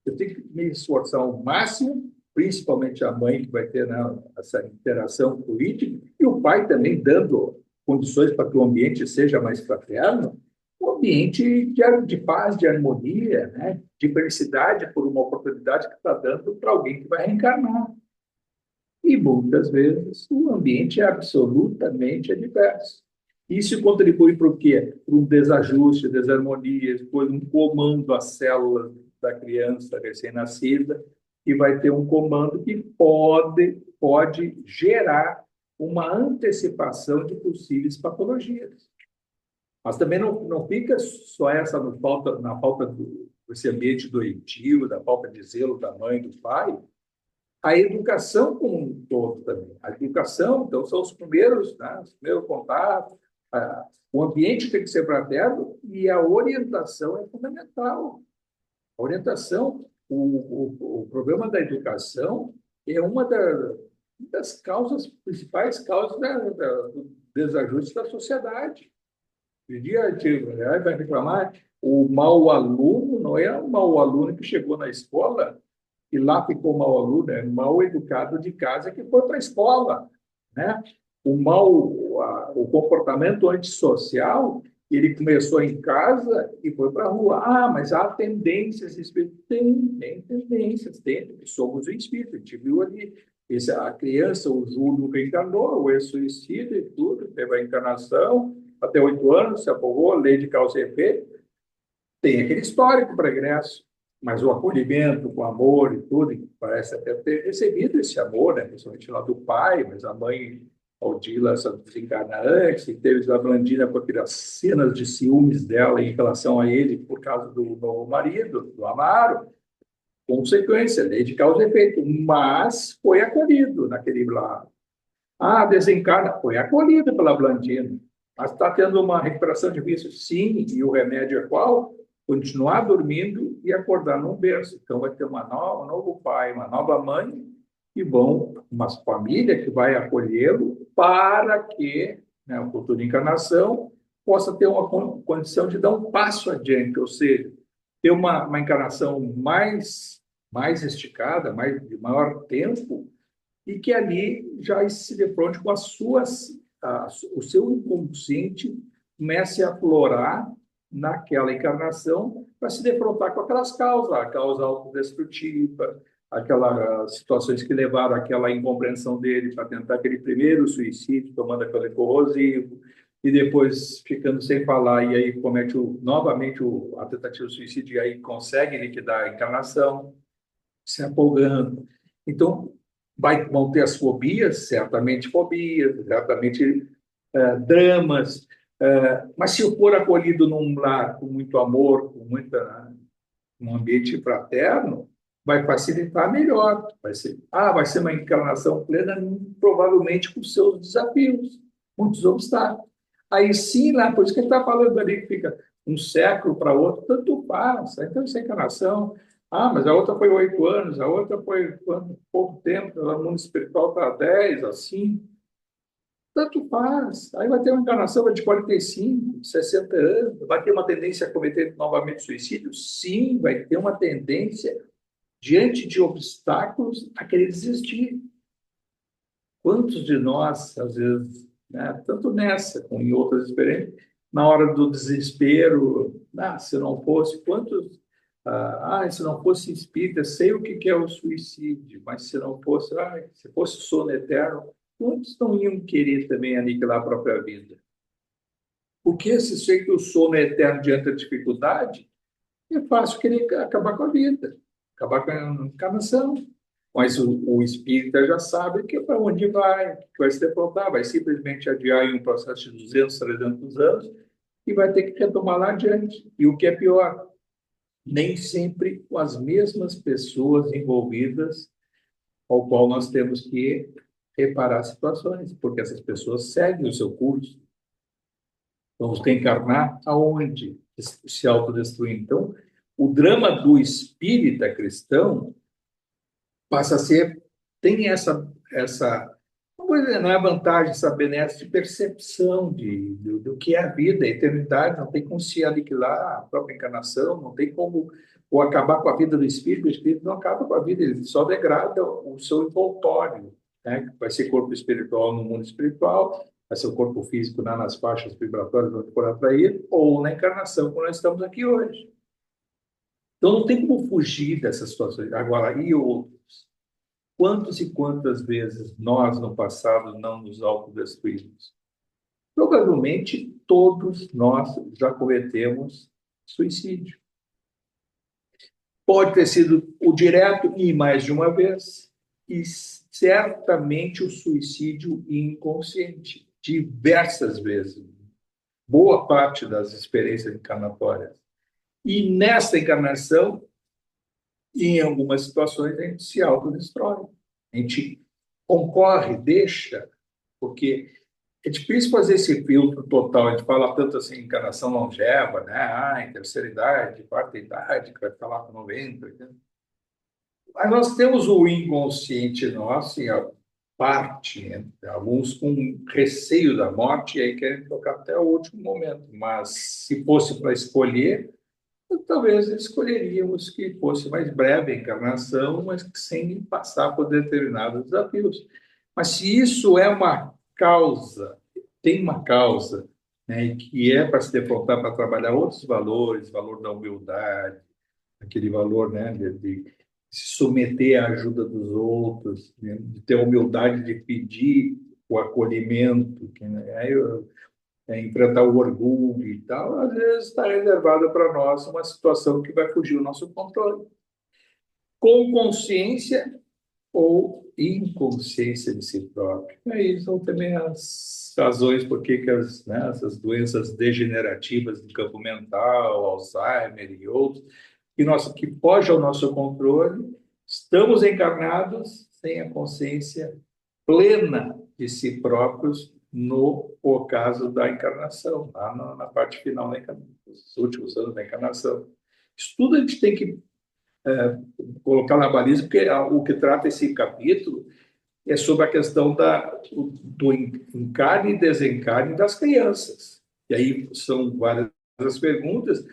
Eu tenho que me esforçar ao máximo, principalmente a mãe, que vai ter, né, essa interação política, e o pai também dando condições para que o ambiente seja mais fraterno, um ambiente de paz, de harmonia, né? De felicidade por uma oportunidade que está dando para alguém que vai reencarnar. E muitas vezes o ambiente é absolutamente adverso. Isso contribui para o quê? Para um desajuste, desarmonia, depois um comando às células da criança recém-nascida, e vai ter um comando que pode gerar uma antecipação de possíveis patologias. Mas também não fica só na falta desse ambiente doentio, da falta de zelo da mãe e do pai, a educação como um todo também. A educação, então, são os primeiros contatos, o ambiente tem que ser fraterno e a orientação é fundamental. A orientação, o problema da educação é uma das principais causas do desajuste da sociedade. Vai reclamar, o mau aluno não é o mau aluno que chegou na escola e lá ficou mau aluno, é mal educado de casa que foi para a escola, né? O comportamento antissocial, ele começou em casa e foi para a rua. Mas há tendências, tem tendências, somos o espírito, a gente viu ali, a criança, o Júlio reencarnou, o ex-suicídio e tudo, teve a encarnação, até 8 anos, se apagou, lei de causa e efeito, tem aquele histórico pregresso, mas o acolhimento, o amor e tudo, parece até ter recebido esse amor, né? Principalmente lá do pai, mas a mãe Odila, essa desencarna antes, e teve a Blandina com aquelas cenas de ciúmes dela em relação a ele por causa do novo marido, do Amaro, consequência, lei de causa e efeito, mas foi acolhido naquele lado. Ah, desencarna, foi acolhido pela Blandina, mas está tendo uma recuperação de vício, sim, e o remédio é qual? Continuar dormindo e acordar num berço. Então vai ter um novo pai, uma nova mãe, e uma família que vai acolhê-lo para que, né, a futura encarnação possa ter uma condição de dar um passo adiante, ou seja, ter uma encarnação mais esticada, de maior tempo, e que ali já se defronte com o seu inconsciente comece a aflorar naquela encarnação para se defrontar com aquelas causas, a causa autodestrutiva, aquelas situações que levaram àquela incompreensão dele para tentar aquele primeiro suicídio, tomando aquele corrosivo, e depois ficando sem falar, e aí comete novamente a tentativa de suicídio, e aí consegue liquidar a encarnação, se afogando. Então, vão ter as fobias, certamente dramas, mas se eu for acolhido num lar com muito amor, um ambiente fraterno, vai facilitar melhor. Vai ser uma encarnação plena, provavelmente com seus desafios, muitos obstáculos. Aí sim, lá, por isso que ele está falando ali, que fica um século para outro, tanto faz. Então, essa encarnação. Mas a outra foi 8 anos, a outra foi pouco tempo, o mundo espiritual está 10, assim. Tanto faz. Aí vai ter uma encarnação de 45, 60 anos, vai ter uma tendência a cometer novamente suicídio? Sim, vai ter uma tendência, diante de obstáculos, a querer desistir. Quantos de nós, às vezes, né, tanto nessa como em outras experiências, na hora do desespero, se não fosse, se não fosse espírita, sei o que é o suicídio, mas se não fosse, se fosse o sono eterno, muitos não iam querer também aniquilar a própria vida. Porque se sei que o sono é eterno diante da dificuldade, é fácil querer acabar com a vida, acabar com a encarnação. Mas o espírita já sabe que para onde que vai se defrontar, vai simplesmente adiar em um processo de 200, 300 anos e vai ter que retomar lá adiante. E o que é pior, nem sempre com as mesmas pessoas envolvidas, ao qual nós temos que reparar situações, porque essas pessoas seguem o seu curso. Vamos reencarnar aonde? Se autodestruir. Então, o drama do espírita cristão passa a ser, tem essa não é vantagem, essa benéfica de percepção do que é a vida, a eternidade, não tem como se aniquilar a própria encarnação, não tem como ou acabar com a vida do espírito, o espírito não acaba com a vida, ele só degrada o seu envoltório, né? Vai ser corpo espiritual no mundo espiritual, vai ser o corpo físico nas faixas vibratórias onde for atraído, ou na encarnação, como nós estamos aqui hoje. Então não tem como fugir dessas situações. Agora, e outros? Quantos e quantas vezes nós, no passado, não nos autodestruímos? Provavelmente, todos nós já cometemos suicídio. Pode ter sido o direto e mais de uma vez, e certamente o suicídio inconsciente, diversas vezes. Boa parte das experiências encarnatórias. E nessa encarnação, em algumas situações, a gente se autodestrói. A gente concorre, deixa, porque é difícil fazer esse filtro total. A gente fala tanto assim, encarnação longeva, né? Em terceira idade, quarta idade, que vai ficar lá com 90. Né? Mas nós temos o inconsciente nosso, e a parte, né? Alguns com receio da morte, e aí querem tocar até o último momento. Mas se fosse para escolher, talvez escolheríamos que fosse mais breve a encarnação, mas sem passar por determinados desafios. Mas se isso é uma causa, tem uma causa, né, que é para se defrontar, para trabalhar outros valores, valor da humildade, aquele valor, né, de se submeter à ajuda dos outros, né, de ter a humildade de pedir o acolhimento, que, né, enfrentar o orgulho e tal, às vezes está reservada para nós uma situação que vai fugir do nosso controle. Com consciência, ou inconsciência de si próprio. E aí são também as razões por que as, né, essas doenças degenerativas do campo mental, Alzheimer e outros, que foge ao nosso controle, estamos encarnados sem a consciência plena de si próprios no ocaso da encarnação, lá na parte final da encarnação, nos últimos anos da encarnação. Isso tudo a gente tem que colocar na baliza, porque o que trata esse capítulo é sobre a questão do encarne e desencarne das crianças. E aí são várias as perguntas.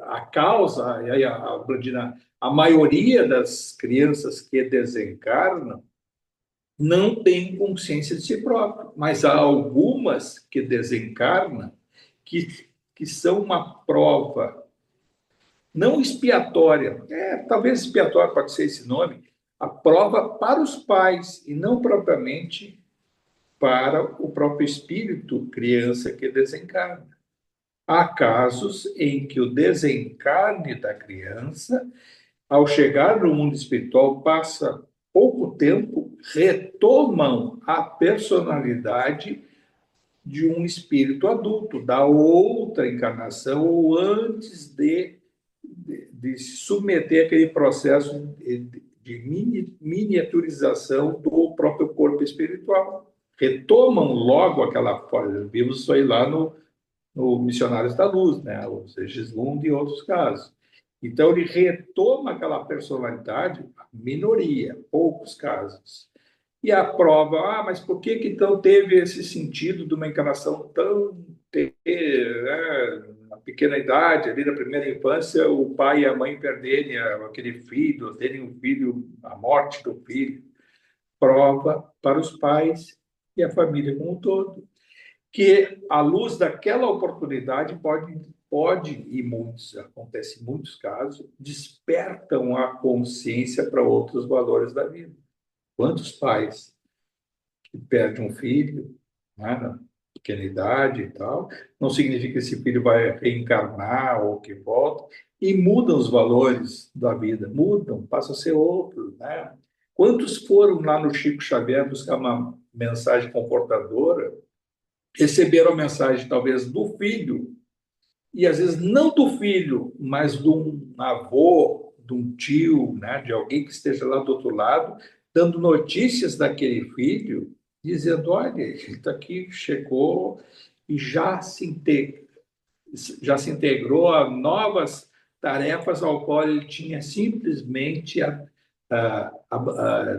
A causa, e aí a maioria das crianças que desencarnam não tem consciência de si próprio, mas há algumas que desencarnam que são uma prova não expiatória, talvez expiatória pode ser esse nome, a prova para os pais e não propriamente para o próprio espírito criança que desencarna. Há casos em que o desencarne da criança, ao chegar no mundo espiritual, passa pouco tempo, retomam a personalidade de um espírito adulto, da outra encarnação, ou antes de se submeter àquele processo de miniaturização do próprio corpo espiritual. Retomam logo aquela forma. Vimos isso aí lá no Missionários da Luz, né? O Segismundo e outros casos. Então, ele retoma aquela personalidade, minoria, poucos casos. E a prova, mas por que então teve esse sentido de uma encarnação tão na pequena idade, ali na primeira infância, o pai e a mãe perderem aquele filho, terem um filho, a morte do filho? Prova para os pais e a família como um todo, que à luz daquela oportunidade e acontece em muitos casos, despertam a consciência para outros valores da vida. Quantos pais que perdem um filho, né, na pequena idade e tal, não significa que esse filho vai reencarnar ou que volta, e mudam os valores da vida, mudam, passam a ser outros, né? Quantos foram lá no Chico Xavier buscar uma mensagem confortadora, receberam a mensagem talvez do filho, e às vezes não do filho, mas de um avô, de um tio, né, de alguém que esteja lá do outro lado, dando notícias daquele filho, dizendo, olha, ele está aqui, chegou e já se integrou a novas tarefas ao qual ele tinha simplesmente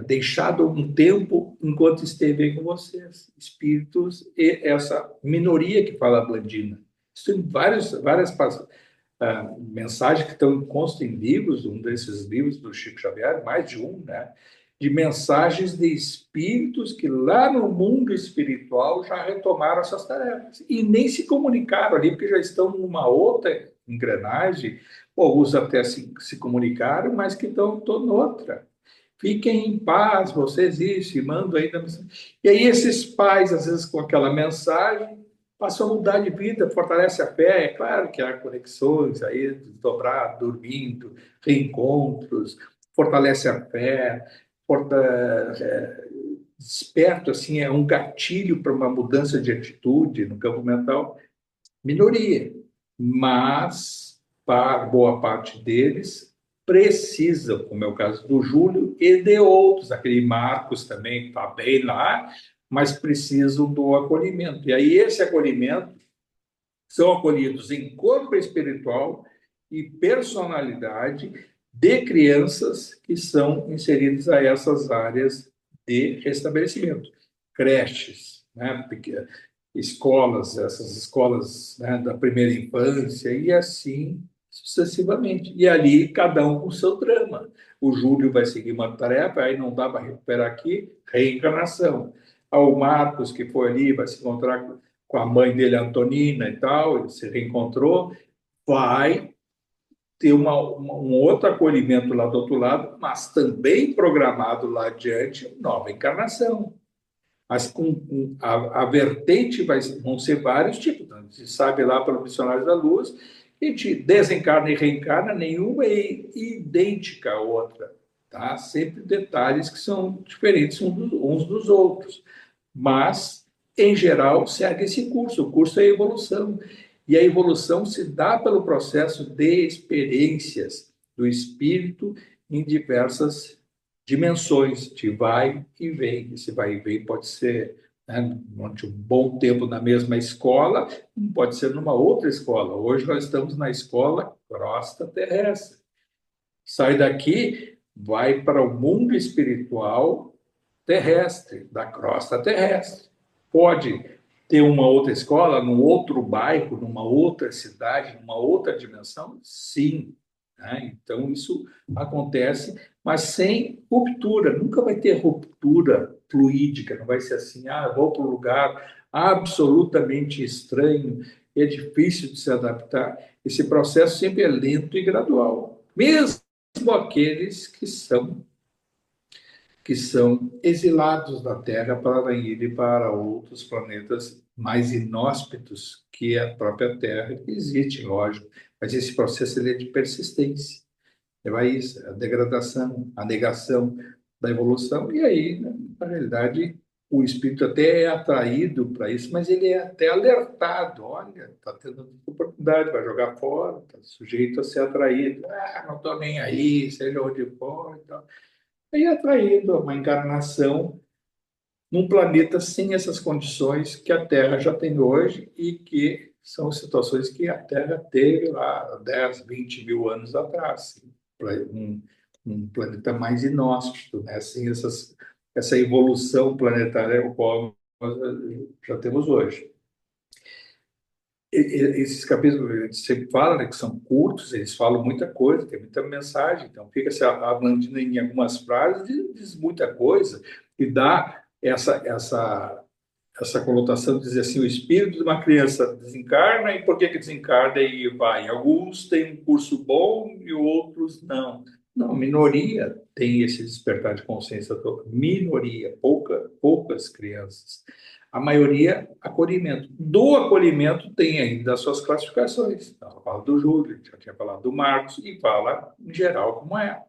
deixado um tempo enquanto esteve aí com vocês, espíritos, e essa minoria que fala Blandina. Isso tem várias mensagens que constam em livros, um desses livros do Chico Xavier, mais de um, né? De mensagens de espíritos que lá no mundo espiritual já retomaram essas tarefas e nem se comunicaram ali, porque já estão numa outra engrenagem, alguns até se comunicaram, mas que estão noutra. Fiquem em paz, vocês isso, e mandam ainda. E aí esses pais, às vezes, com aquela mensagem, passam a mudar de vida, fortalece a fé. É claro que há conexões aí, dobrar, dormindo, reencontros, fortalece a fé, desperto, assim, é um gatilho para uma mudança de atitude no campo mental. Minoria, mas para boa parte deles precisam, como é o caso do Júlio e de outros, aquele Marcos também está bem lá, mas precisam do acolhimento. E aí esse acolhimento são acolhidos em corpo espiritual e personalidade de crianças que são inseridas a essas áreas de restabelecimento. Creches, né, escolas, essas escolas, né, da primeira infância e assim sucessivamente. E ali cada um com o seu drama. O Júlio vai seguir uma tarefa, aí não dá para recuperar aqui, reencarnação. O Marcos, que foi ali, vai se encontrar com a mãe dele, Antonina e tal, ele se reencontrou, vai ter um outro acolhimento lá do outro lado, mas também programado lá adiante, nova encarnação. Mas a vertente vão ser vários tipos. Então, a gente sabe lá pelo Missionários da Luz, a gente desencarna e reencarna, nenhuma é idêntica à outra. tá? Sempre detalhes que são diferentes uns dos outros, mas, em geral, segue esse curso. O curso é a evolução. E a evolução se dá pelo processo de experiências do espírito em diversas dimensões, de vai e vem. Esse vai e vem pode ser, né, durante um bom tempo na mesma escola, pode ser numa outra escola. Hoje nós estamos na escola crosta terrestre. Sai daqui, vai para o mundo espiritual terrestre, da crosta terrestre. Pode ter uma outra escola, num outro bairro, numa outra cidade, numa outra dimensão? Sim. Né? Então, isso acontece, mas sem ruptura. Nunca vai ter ruptura fluídica, não vai ser assim, vou para um lugar absolutamente estranho, é difícil de se adaptar. Esse processo sempre é lento e gradual. Mesmo aqueles que são exilados da Terra para irem para outros planetas mais inóspitos que a própria Terra, que existe, lógico, mas esse processo ele é de persistência. Vai isso, a degradação, a negação da evolução, e aí, né, na realidade, o espírito até é atraído para isso, mas ele é até alertado, olha, está tendo oportunidade, vai jogar fora, está sujeito a ser atraído, não estou nem aí, seja onde for, e tal. Aí é atraído a uma encarnação num planeta sem essas condições que a Terra já tem hoje e que são situações que a Terra teve lá há 10, 20 mil anos atrás. Um planeta mais inóspito, né? Sem essa evolução planetária qual nós já temos hoje. Esses capítulos a gente sempre fala, né, que são curtos, eles falam muita coisa, tem muita mensagem, então fica se ablandando em algumas frases, diz muita coisa e dá essa conotação de dizer assim, o espírito de uma criança desencarna e por que desencarna e vai? Alguns têm um curso bom e outros não. Não, minoria tem esse despertar de consciência, minoria, poucas crianças. A maioria, acolhimento. Do acolhimento tem ainda as suas classificações. Ela fala do Júlio, já tinha falado do Marcos, e fala em geral como é.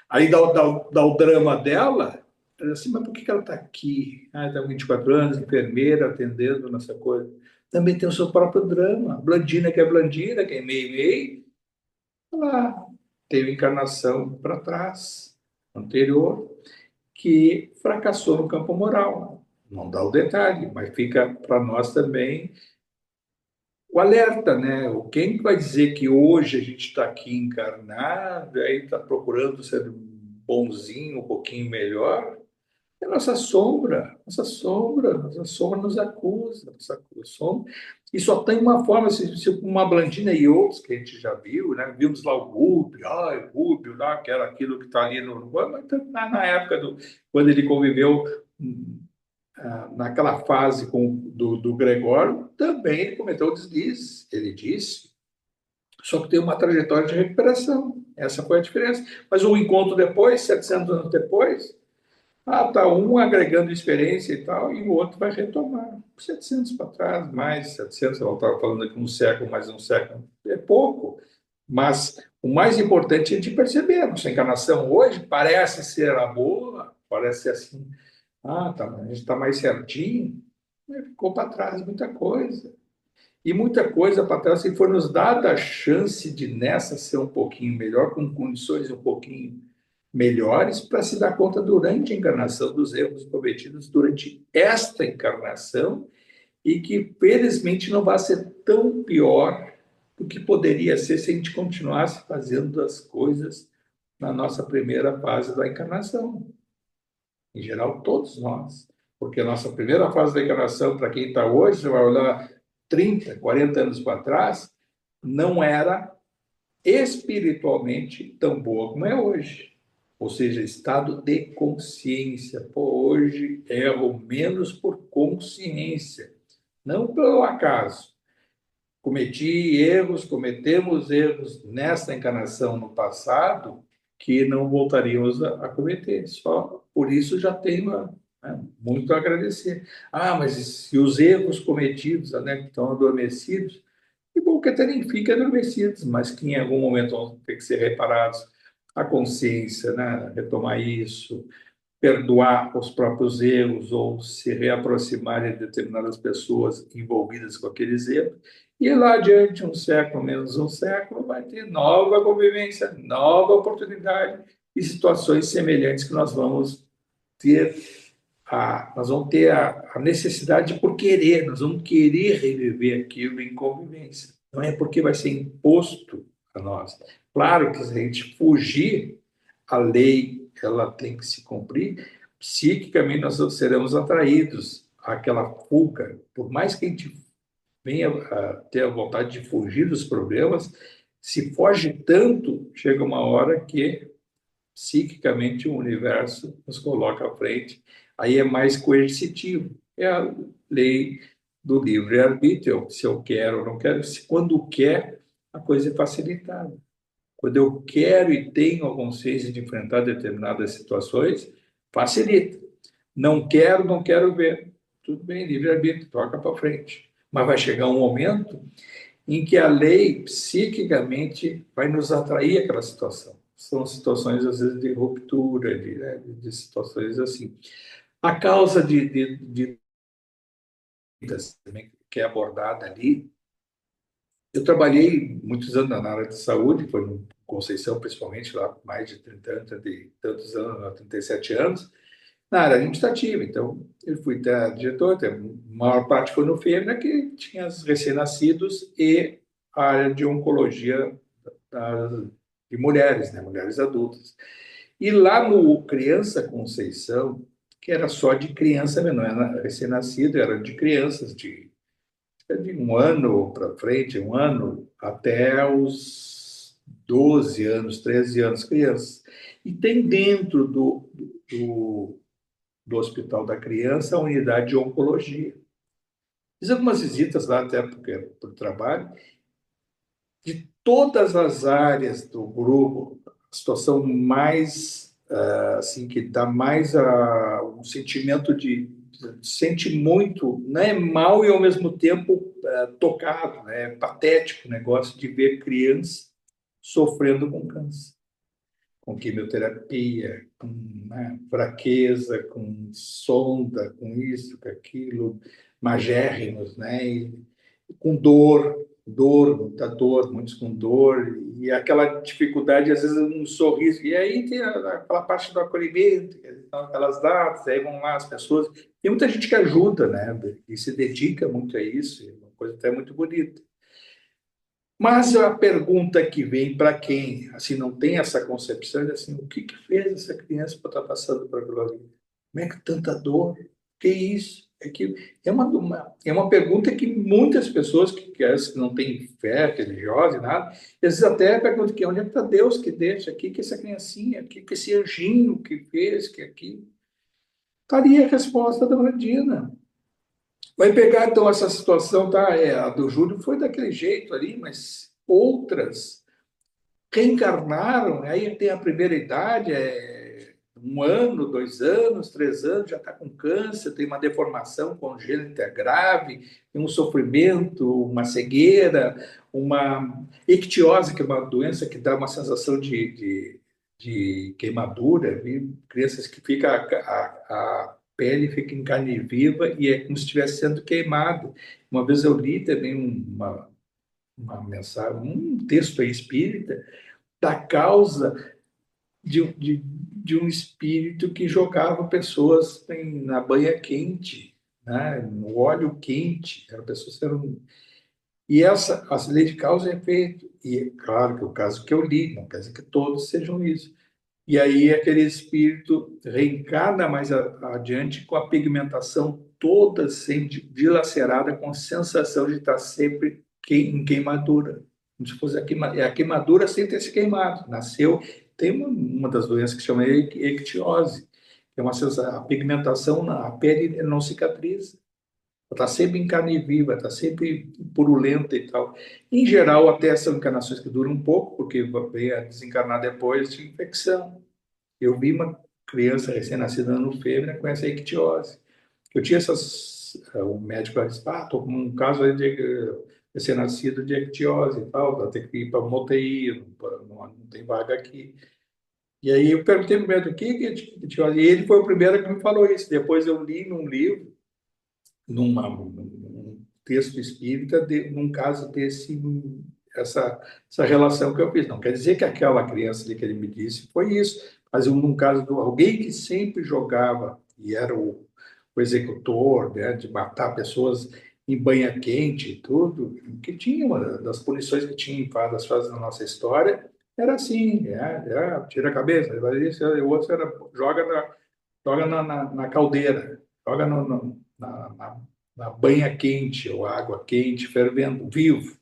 Aí dá o drama dela, assim, mas por que ela está aqui? Está 24 anos, enfermeira, atendendo nessa coisa. Também tem o seu próprio drama. Blandina, que é meio, ela teve encarnação para trás, anterior, que fracassou no campo moral. Não dá o detalhe, mas fica para nós também o alerta, né? Quem vai dizer que hoje a gente está aqui encarnado, aí está procurando ser bonzinho, um pouquinho melhor? É nossa sombra nos acusa, nossa sombra. E só tem uma forma, se uma Blandina e outros que a gente já viu, né? Vimos lá o Rúbio, lá, que era aquilo que está ali mas na época quando ele conviveu naquela fase do Gregório, também ele cometeu deslizes, ele disse, só que tem uma trajetória de recuperação. Essa foi a diferença. Mas o encontro depois, 700 anos depois, tá um agregando experiência e tal, e o outro vai retomar. 700 para trás, mais 700, eu estava falando aqui um século, mais um século, é pouco. Mas o mais importante é de perceber, a nossa encarnação hoje parece ser a boa, parece ser assim, a gente está mais certinho, mas ficou para trás muita coisa. E muita coisa para trás, se for nos dada a chance de nessa ser um pouquinho melhor, com condições um pouquinho melhores, para se dar conta durante a encarnação dos erros cometidos durante esta encarnação e que, felizmente, não vai ser tão pior do que poderia ser se a gente continuasse fazendo as coisas na nossa primeira fase da encarnação. Em geral, todos nós. Porque a nossa primeira fase da encarnação, para quem está hoje, você vai olhar 30, 40 anos para trás, não era espiritualmente tão boa como é hoje. Ou seja, estado de consciência. Hoje erro menos por consciência, não pelo acaso. Cometemos erros nesta encarnação no passado que não voltaríamos a cometer. Só por isso já tenho muito a agradecer. Mas se os erros cometidos, né, que estão adormecidos, que bom que até nem fiquem adormecidos, mas que em algum momento vão ter que ser reparados. a consciência, né? Retomar isso, perdoar os próprios erros ou se reaproximar de determinadas pessoas envolvidas com aqueles erros. E lá adiante, um século, menos um século, vai ter nova convivência, nova oportunidade e situações semelhantes que ter nós vamos ter a necessidade por querer, nós vamos querer reviver aquilo em convivência. Não é porque vai ser imposto a nós. Claro que se a gente fugir, a lei ela tem que se cumprir, psiquicamente nós seremos atraídos àquela fuga. Por mais que a gente venha a ter a vontade de fugir dos problemas, se foge tanto, chega uma hora que psiquicamente o universo nos coloca à frente. Aí é mais coercitivo. É a lei do livre-arbítrio. Se eu quero ou não quero, quando quer, a coisa é facilitada. Quando eu quero e tenho a consciência de enfrentar determinadas situações, facilita. Não quero, não quero ver. Tudo bem, livre-arbítrio, toca para frente. Mas vai chegar um momento em que a lei psiquicamente vai nos atrair àquela situação. São situações, às vezes, de ruptura, de situações assim. A causa de que é abordada ali, eu trabalhei muitos anos na área de saúde, foi no Conceição, principalmente, lá mais de 30 anos, 30 e tantos anos, 37 anos, na área administrativa. Então, eu fui até diretor, a maior parte foi no FEMA, que tinha os recém-nascidos e a área de oncologia de mulheres, né, mulheres adultas. E lá no Criança Conceição, que era só de criança, não era recém-nascido, era de crianças de um ano para frente, um ano, até os 12 anos, 13 anos, crianças. E tem dentro do Hospital da Criança a unidade de oncologia. Fiz algumas visitas lá, até porque por trabalho, de todas as áreas do grupo, a situação mais, assim, que dá mais um sentimento sente muito, né, mal e ao mesmo tempo tocado, né, patético o negócio de ver crianças sofrendo com câncer, com quimioterapia, com, né, fraqueza, com sonda, com isso, com aquilo, magérrimos, né, e com muita dor, muitos com dor, e aquela dificuldade, às vezes, um sorriso. E aí tem aquela parte do acolhimento, então, aquelas datas, aí vão lá as pessoas. Tem muita gente que ajuda, né, e se dedica muito a isso, é uma coisa até muito bonita. Mas a pergunta que vem para quem assim não tem essa concepção é assim, o que fez essa criança para estar passando por aquela vida? Como é que tanta dor? Que isso? É que é uma pergunta que muitas pessoas que não têm fé religiosa e nada, às vezes até perguntam que onde é que está Deus que deixa aqui, que essa criancinha, que esse anjinho que fez, que aqui. Estaria a resposta da Brandina. Vai pegar, então, essa situação, tá? A do Júlio foi daquele jeito ali, mas outras reencarnaram, aí tem a primeira idade, um ano, 2 anos, 3 anos, já está com câncer, tem uma deformação congênita grave, tem um sofrimento, uma cegueira, uma ictiose, que é uma doença que dá uma sensação de queimadura, viu? Crianças que fica a pele fica em carne viva e é como se estivesse sendo queimado. Uma vez eu li também uma mensagem, um texto aí espírita, da causa de um espírito que jogava pessoas na banha quente, né, no óleo quente. Eram pessoas que eram... E a lei de causa e efeito. E é claro que o caso que eu li, não quer dizer que todos sejam isso. E aí aquele espírito reencarna mais adiante com a pigmentação toda sempre dilacerada, com a sensação de estar sempre em queimadura. Como se fosse a queimadura sem ter se queimado. Nasceu, tem uma das doenças que se chama ictiose, que é uma sensação, a pigmentação na pele não cicatriza. Está sempre em carne viva, está sempre purulenta e tal. Em geral, até são encarnações que duram um pouco, porque vem a desencarnar depois de infecção. Eu vi uma criança recém-nascida no fêmea com essa ictiose. Eu tinha o médico disse, estou com um caso aí de recém-nascido de ictiose e tal, vai ter que ir para uma UTI, não tem vaga aqui. E aí eu perguntei primeiro o e ele foi o primeiro que me falou isso. Depois eu li num livro, num texto espírita, num caso desse, essa relação que eu fiz. Não quer dizer que aquela criança ali que ele me disse foi isso, mas num caso de alguém que sempre jogava e era o executor, né, de matar pessoas em banha quente e tudo, que tinha uma das punições que tinha em várias fases da nossa história, era assim, tira a cabeça, o outro era joga na caldeira, joga na banha quente, ou água quente, fervendo, vivo.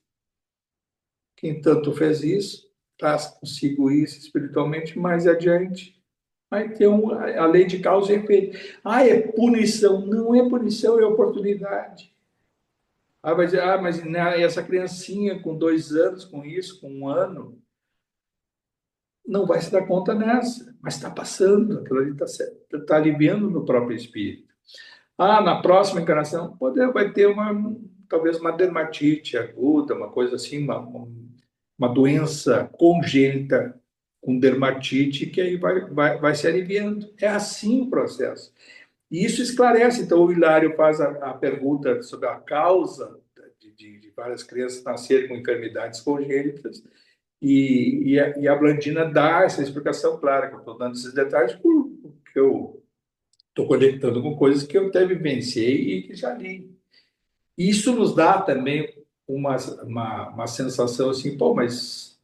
Quem tanto fez isso, traz consigo isso espiritualmente mais adiante. Vai ter a lei de causa e efeito. Ah, é punição. Não é punição, é oportunidade. Ah, vai dizer, mas essa criancinha com 2 anos, com isso, com 1 ano, não vai se dar conta nessa, mas está passando, aquilo ali está aliviando no próprio espírito. Ah, na próxima encarnação vai ter talvez uma dermatite aguda, uma coisa assim, uma doença congênita com dermatite que aí vai se aliviando. É assim o processo. E isso esclarece. Então, o Hilário faz a pergunta sobre a causa de várias crianças nascerem com enfermidades congênitas e a Blandina dá essa explicação clara, que eu estou dando esses detalhes porque eu estou conectando com coisas que eu até vivenciei e que já li. Isso nos dá também uma sensação assim, pô, mas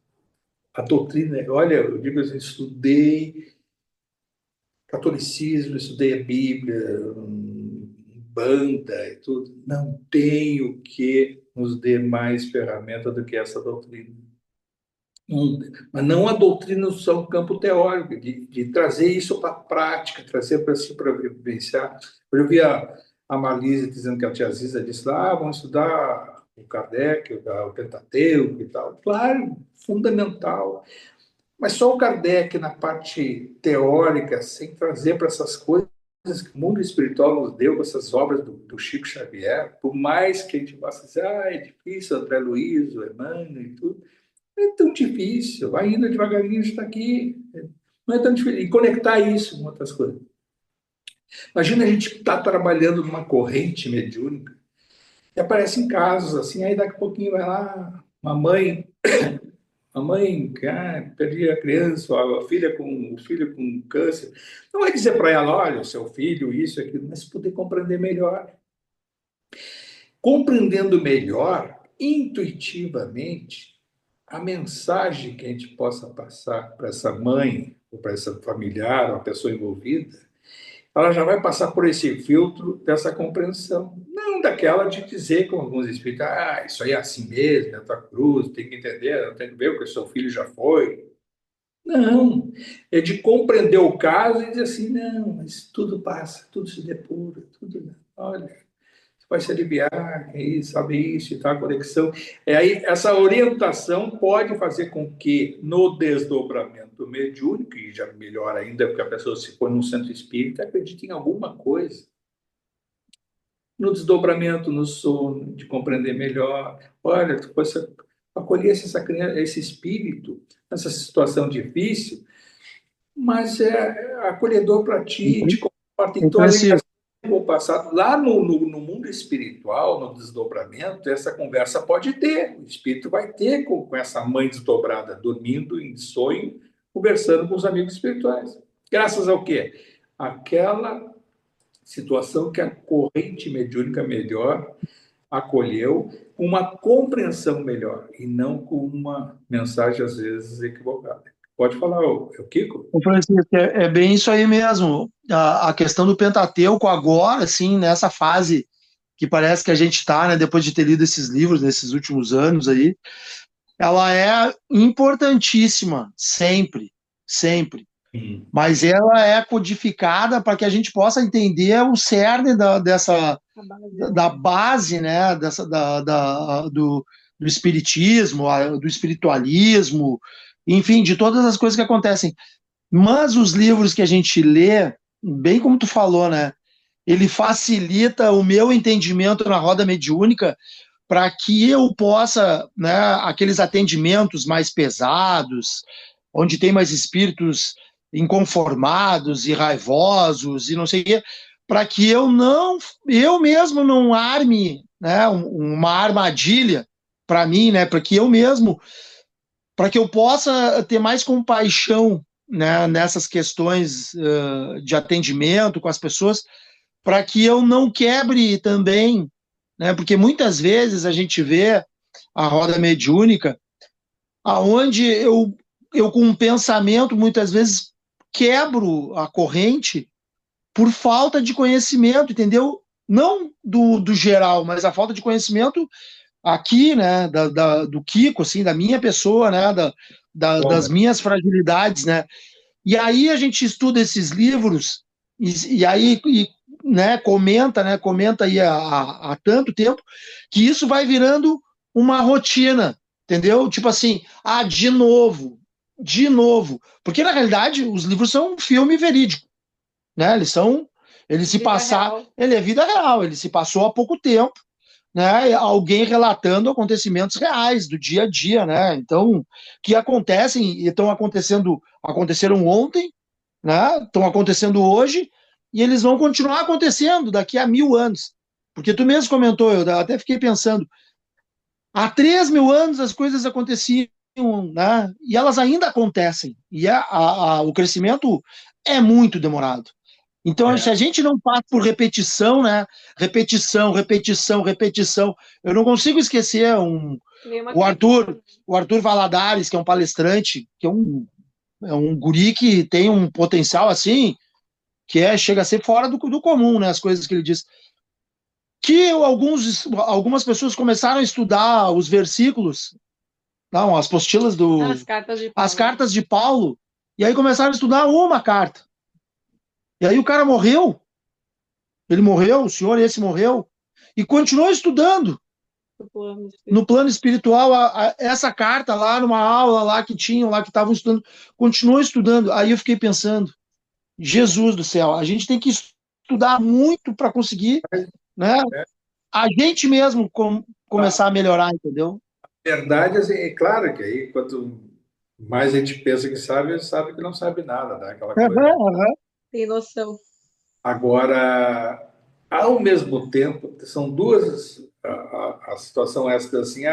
a doutrina, olha, eu digo assim, estudei catolicismo, estudei a Bíblia, banda e tudo, não tem o que nos dê mais ferramenta do que essa doutrina. Mas não a doutrina só no campo teórico, de trazer isso para a prática, trazer para si, para vivenciar. Eu vi a Marlise dizendo que a tia Ziza disse lá, vamos estudar o Kardec, o Pentateuco e tal. Claro, fundamental. Mas só o Kardec, na parte teórica, sem trazer para essas coisas que o mundo espiritual nos deu, com essas obras do Chico Xavier, por mais que a gente possa dizer, é difícil, André Luiz, o Emmanuel e tudo, não é tão difícil, vai indo devagarinho, está aqui. Não é tão difícil. E conectar isso com outras coisas. Imagina a gente estar trabalhando numa corrente mediúnica e aparecem casos assim, aí daqui a pouquinho vai lá, a mãe perdi a criança, a filha o filho com câncer. Não vai dizer para ela, olha, o seu filho, isso, aquilo, mas poder compreender melhor. Compreendendo melhor, intuitivamente, a mensagem que a gente possa passar para essa mãe, ou para essa familiar, ou a pessoa envolvida, ela já vai passar por esse filtro dessa compreensão. Não daquela de dizer, como alguns espíritos, isso aí é assim mesmo, é a tua cruz, tem que entender, tem que ver o que o seu filho já foi. Não, é de compreender o caso e dizer assim, não, mas tudo passa, tudo se depura, tudo, olha, vai se aliviar, sabe isso e tal, a conexão. Aí, essa orientação pode fazer com que, no desdobramento mediúnico, e já melhor ainda, porque a pessoa se põe num centro espírita, acredita em alguma coisa. No desdobramento, no sono, de compreender melhor. Olha, tu acolhesse essa criança, esse espírito, nessa situação difícil, mas é acolhedor para ti, te comporta. Então, a ligação com o passado, lá no mundo espiritual, no desdobramento, essa conversa pode ter. O espírito vai ter com essa mãe desdobrada, dormindo em sonho, conversando com os amigos espirituais. Graças ao quê? Aquela situação que a corrente mediúnica melhor acolheu, com uma compreensão melhor, e não com uma mensagem, às vezes, equivocada. Pode falar, o Kiko? Francisco, é bem isso aí mesmo. A questão do Pentateuco agora, assim, nessa fase que parece que a gente está, né, depois de ter lido esses livros nesses últimos anos aí, ela é importantíssima, sempre, sempre. Mas ela é codificada para que a gente possa entender o cerne da base, né, do espiritismo, do espiritualismo, enfim, de todas as coisas que acontecem. Mas os livros que a gente lê, bem como tu falou, né, ele facilita o meu entendimento na roda mediúnica para que eu possa, né, aqueles atendimentos mais pesados, onde tem mais espíritos inconformados e raivosos e não sei o quê, para que eu mesmo não arme, né, uma armadilha para mim, né, para que eu possa ter mais compaixão, né, nessas questões de atendimento com as pessoas, para que eu não quebre também, né, porque muitas vezes a gente vê a roda mediúnica, aonde eu com um pensamento, muitas vezes, quebro a corrente por falta de conhecimento, entendeu? Não do geral, mas a falta de conhecimento aqui, né, do Kiko, assim, da minha pessoa, né, das minhas fragilidades, né? E aí a gente estuda esses livros e aí né, comenta aí há tanto tempo que isso vai virando uma rotina, entendeu? Tipo assim, de novo, porque na realidade os livros são um filme verídico, né? Eles se passaram, ele é vida real, ele se passou há pouco tempo, né? Alguém relatando acontecimentos reais do dia a dia, né? Então, que acontecem e aconteceram ontem, né? Estão acontecendo hoje e eles vão continuar acontecendo daqui a 1000 anos. Porque tu mesmo comentou, eu até fiquei pensando, há 3000 anos as coisas aconteciam, né? E elas ainda acontecem. E o crescimento é muito demorado. Então, se a gente não passa por repetição, né? Repetição, repetição, repetição. Eu não consigo esquecer o Arthur Valadares, que é um palestrante, que é um guri que tem um potencial assim, chega a ser fora do comum, né? As coisas que ele diz. Que algumas pessoas começaram a estudar os versículos, não, as apostilas as cartas de Paulo, e aí começaram a estudar uma carta. E aí o cara morreu, o senhor esse morreu, e continuou estudando no plano espiritual essa carta lá numa aula lá que tinham, lá que estavam estudando, continuou estudando. Aí eu fiquei pensando, Jesus do céu, a gente tem que estudar muito para conseguir, né, a gente mesmo começar a melhorar, entendeu? Verdade, assim, é claro que aí quanto mais a gente pensa que sabe que não sabe nada, né? Aquela coisa. Tem noção. Agora, ao mesmo tempo, são duas a situação essa assim,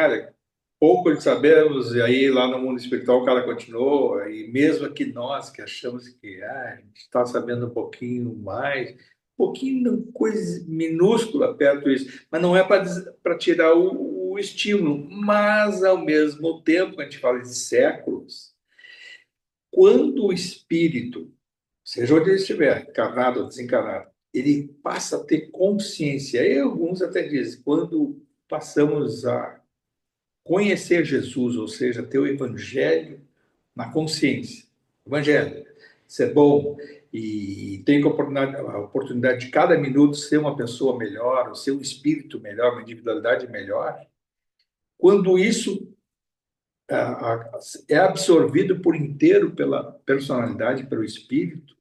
pouco de sabemos, e aí lá no mundo espiritual o cara continuou, e mesmo que nós que achamos que a gente está sabendo um pouquinho mais, um pouquinho, coisa minúscula perto disso, mas não é para tirar o estímulo, mas ao mesmo tempo, a gente fala de séculos, quando o espírito, seja onde ele estiver, encarnado ou desencarnado, ele passa a ter consciência, e alguns até dizem, quando passamos a conhecer Jesus, ou seja, ter o Evangelho na consciência. Evangelho, isso é bom e tem a oportunidade de cada minuto ser uma pessoa melhor, ser um espírito melhor, uma individualidade melhor. Quando isso é absorvido por inteiro pela personalidade, pelo espírito,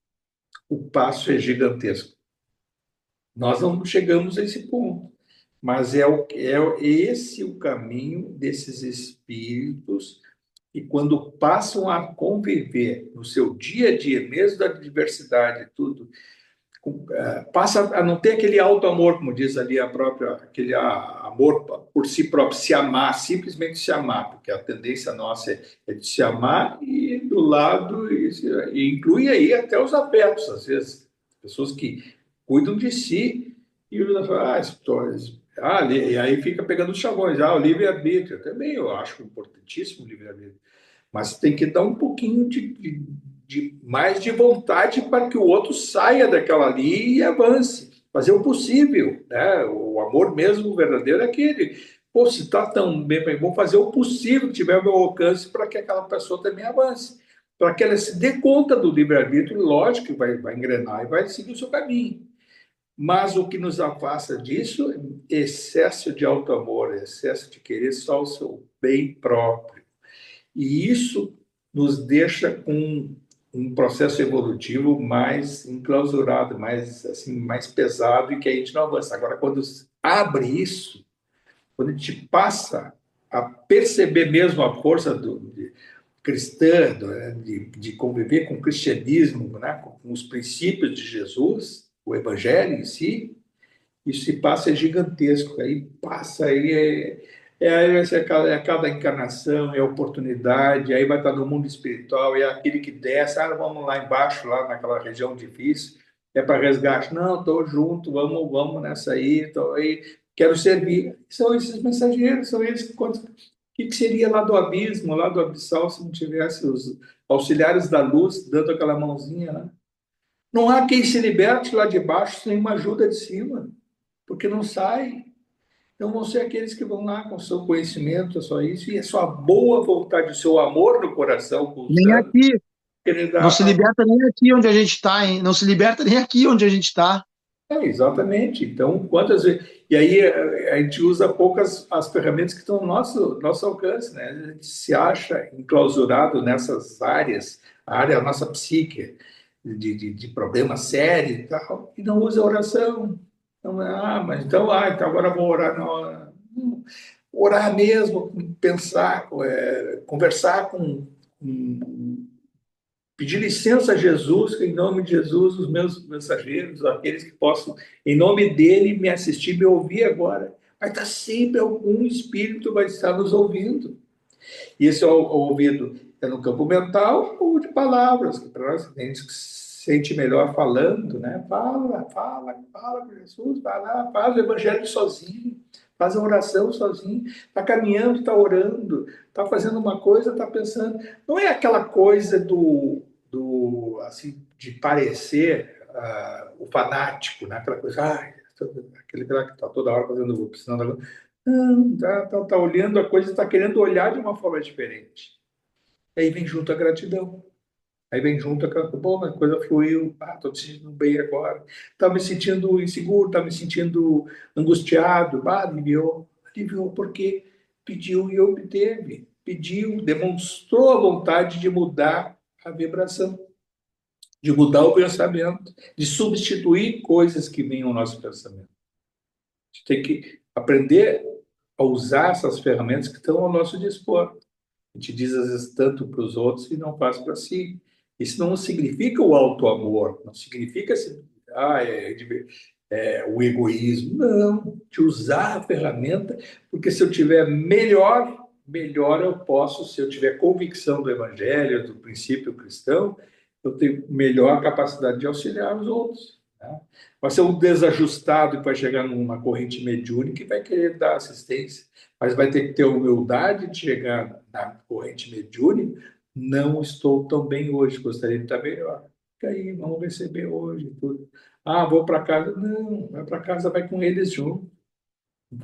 o passo é gigantesco. Nós não chegamos a esse ponto, mas é esse o caminho desses espíritos e quando passam a conviver no seu dia a dia, mesmo da diversidade, tudo, passa a não ter aquele auto-amor, como diz ali aquele amor por si próprio, se amar, simplesmente se amar, porque a tendência nossa é de se amar e do lado, e inclui aí até os afetos, às vezes, pessoas que cuidam de si e fala, e aí fica pegando os chavões, o livre-arbítrio, também eu acho importantíssimo o livre-arbítrio, mas tem que dar um pouquinho de mais de vontade para que o outro saia daquela ali e avance, fazer o possível, né? O amor mesmo verdadeiro é aquele, pô, se está tão bem, vou fazer o possível que tiver ao meu alcance para que aquela pessoa também avance, para que ela se dê conta do livre-arbítrio, lógico que vai engrenar e vai seguir o seu caminho. Mas o que nos afasta disso é excesso de auto-amor, excesso de querer só o seu bem próprio. E isso nos deixa com um processo evolutivo mais enclausurado, mais assim, mais pesado e que a gente não avança. Agora, quando abre isso, quando a gente passa a perceber mesmo a força cristã, né, de conviver com o cristianismo, né, com os princípios de Jesus, o evangelho em si, isso se passa é gigantesco. Aí passa aí aí vai ser a cada encarnação, é a oportunidade, aí vai estar no mundo espiritual, é aquele que desce, vamos lá embaixo, lá naquela região difícil, é para resgate. Não, estou junto, vamos nessa aí, tô aí, quero servir. São esses mensageiros, são eles que seria lá do abismo, lá do abissal, se não tivesse os auxiliares da luz dando aquela mãozinha, né? Não há quem se liberte lá de baixo sem uma ajuda de cima, porque não sai. Então vão ser aqueles que vão lá com o seu conhecimento, só isso, e a sua boa vontade, o seu amor no coração, Nem pulsando, aqui. querer Não dar. se liberta nem aqui onde a gente está, hein? Não se liberta nem aqui onde a gente está. Exatamente. Então, quantas vezes. E aí a gente usa poucas as ferramentas que estão ao nosso alcance, né? A gente se acha enclausurado nessas áreas, a área da nossa psique, de problema sério e tal, e não usa a oração. Então, mas então, então agora eu vou orar. Não, orar mesmo, pensar, conversar com pedir licença a Jesus, que em nome de Jesus, os meus mensageiros, aqueles que possam, em nome dele, me assistir, me ouvir agora. Vai estar sempre algum espírito vai estar nos ouvindo. E esse ouvido é no campo mental ou de palavras, que para nós a gente se sente melhor falando, né? Fala com Jesus, vai lá, faz o evangelho sozinho, faz a oração sozinho, está caminhando, está orando, está fazendo uma coisa, está pensando. Não é aquela coisa do assim, de parecer o fanático, né? Aquela coisa, aquele cara que está toda hora fazendo, precisando. Não, tá olhando a coisa, está querendo olhar de uma forma diferente. Aí vem junto a gratidão. Aí vem junto aquela, bom, a coisa fluiu, estou me sentindo bem agora. Estava me sentindo inseguro, estava me sentindo angustiado, aliviou porque pediu e obteve. Pediu, demonstrou a vontade de mudar a vibração, de mudar o pensamento, de substituir coisas que vêm ao nosso pensamento. A gente tem que aprender a usar essas ferramentas que estão ao nosso dispor. A gente diz às vezes tanto para os outros e não faz para si. Isso não significa o auto-amor, não significa o egoísmo. Não, de usar a ferramenta, porque se eu tiver melhor eu posso, se eu tiver convicção do evangelho, do princípio cristão, eu tenho melhor capacidade de auxiliar os outros. Né? Vai ser um desajustado que vai chegar numa corrente mediúnica e vai querer dar assistência, mas vai ter que ter humildade de chegar na corrente mediúnica. Não estou tão bem hoje, gostaria de estar melhor. Fica aí, vamos receber hoje tudo. Vou para casa. Não, vai para casa, vai com eles junto.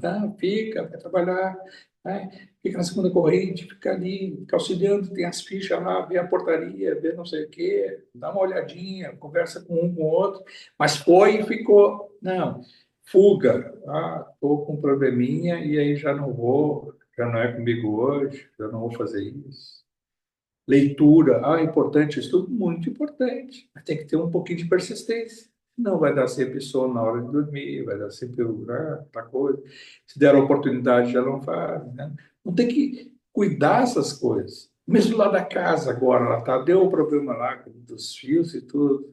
Tá? Fica, vai trabalhar, né? Fica na segunda corrente, fica ali, fica auxiliando, tem as fichas lá, vê a portaria, vê não sei o quê, dá uma olhadinha, conversa com um com o outro, mas foi e ficou. Não, fuga. Estou com um probleminha e aí já não vou, já não é comigo hoje, já não vou fazer isso. Leitura, importante, estudo, muito importante, mas tem que ter um pouquinho de persistência. Não vai dar sempre sono na hora de dormir, vai dar sempre outra coisa. Se der a oportunidade, já não faz. Né? Não tem que cuidar dessas coisas. Mesmo lá da casa agora, deu o problema lá dos fios e tudo.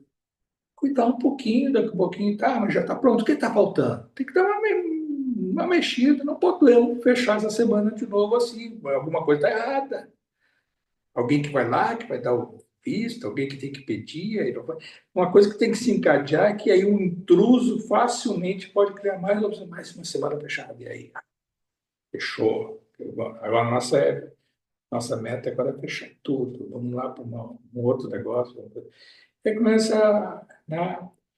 Cuidar um pouquinho, daqui a pouquinho, mas já está pronto. O que está faltando? Tem que dar uma mexida. Não podemos fechar essa semana de novo assim. Alguma coisa está errada. Alguém que vai lá, que vai dar o visto, alguém que tem que pedir. Uma coisa que tem que se encadear é que aí um intruso facilmente pode criar mais uma semana fechada. E aí, fechou. Agora, nossa meta agora é fechar tudo. Vamos lá para um outro negócio. Aí começa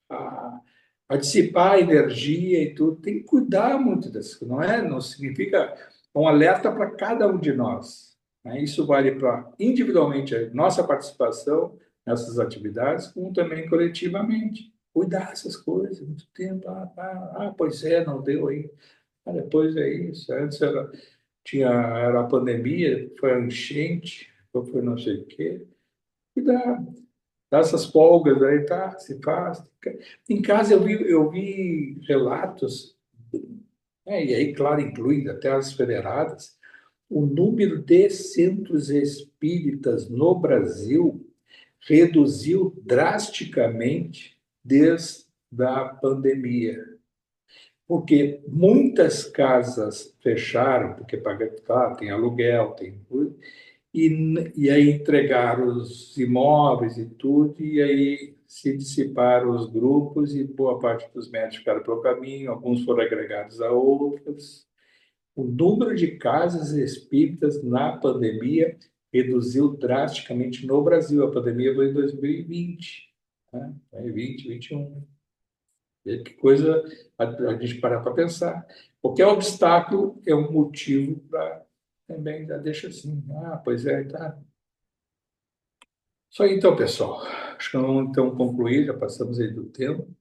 a dissipar a energia e tudo. Tem que cuidar muito disso. Não significa um alerta para cada um de nós. Né? Isso vale para individualmente a nossa participação nessas atividades, como também coletivamente. Cuidar dessas coisas, muito tempo. Pois é, não deu aí. Depois é isso. Antes era a pandemia, foi a enchente, foi não sei o quê. Cuidar. Dá essas folgas aí, tá? Se faz. Em casa eu vi relatos, né? E aí, claro, incluindo até as federadas, o número de centros espíritas no Brasil reduziu drasticamente desde a pandemia, porque muitas casas fecharam, porque tem aluguel, tem tudo, e aí entregaram os imóveis e tudo, e aí se dissiparam os grupos e boa parte dos médicos ficaram pelo caminho, alguns foram agregados a outros. O número de casas espíritas na pandemia reduziu drasticamente no Brasil. A pandemia foi em 2020, né? 2020, 21. E que coisa a gente parar para pensar. Qualquer obstáculo é um motivo para também já deixa assim. Ah, pois é, tá. Isso aí então, pessoal. Acho que vamos então concluir, já passamos aí do tempo.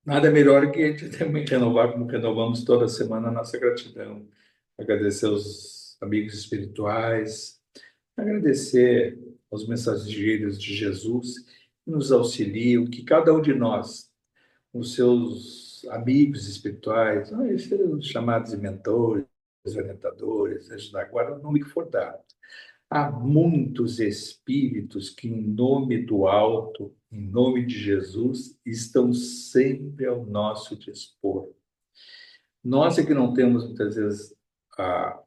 Nada melhor que a gente também renovar, como renovamos toda semana, a nossa gratidão. Agradecer aos amigos espirituais, agradecer aos mensageiros de Jesus que nos auxiliam, que cada um de nós, os seus amigos espirituais, os chamados de mentores, orientadores, ajudar, guarda o nome que for dado. Há muitos espíritos que, em nome do alto, em nome de Jesus, estão sempre ao nosso dispor. Nós é que não temos, muitas vezes, a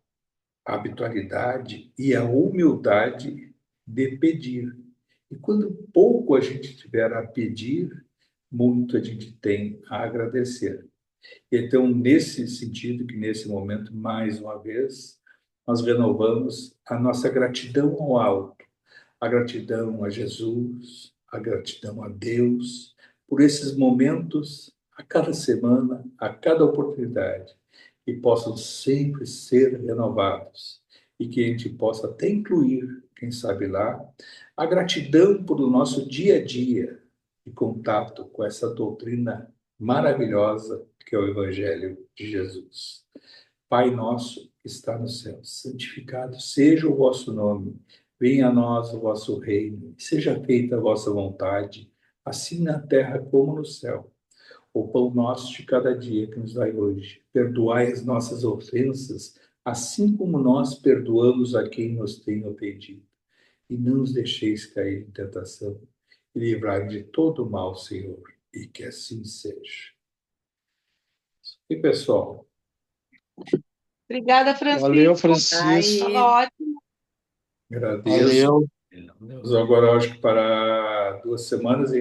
habitualidade e a humildade de pedir. E quando pouco a gente tiver a pedir, muito a gente tem a agradecer. Então, nesse sentido, que nesse momento, mais uma vez, nós renovamos a nossa gratidão ao alto, a gratidão a Jesus, a gratidão a Deus, por esses momentos, a cada semana, a cada oportunidade, que possam sempre ser renovados e que a gente possa até incluir, quem sabe lá, a gratidão por o nosso dia a dia de contato com essa doutrina maravilhosa que é o Evangelho de Jesus. Pai nosso que está no céu, santificado seja o vosso nome. Venha a nós o vosso reino. Seja feita a vossa vontade, assim na terra como no céu. O pão nosso de cada dia que nos dai hoje. Perdoai as nossas ofensas, assim como nós perdoamos a quem nos tem ofendido. E não os deixeis cair em tentação, e livrai de todo o mal, Senhor, e que assim seja. E pessoal, Obrigada, Valeu, Francisco. Francisco. Estava ótimo. agradeço. Valeu. Agora, acho que para 2 semanas e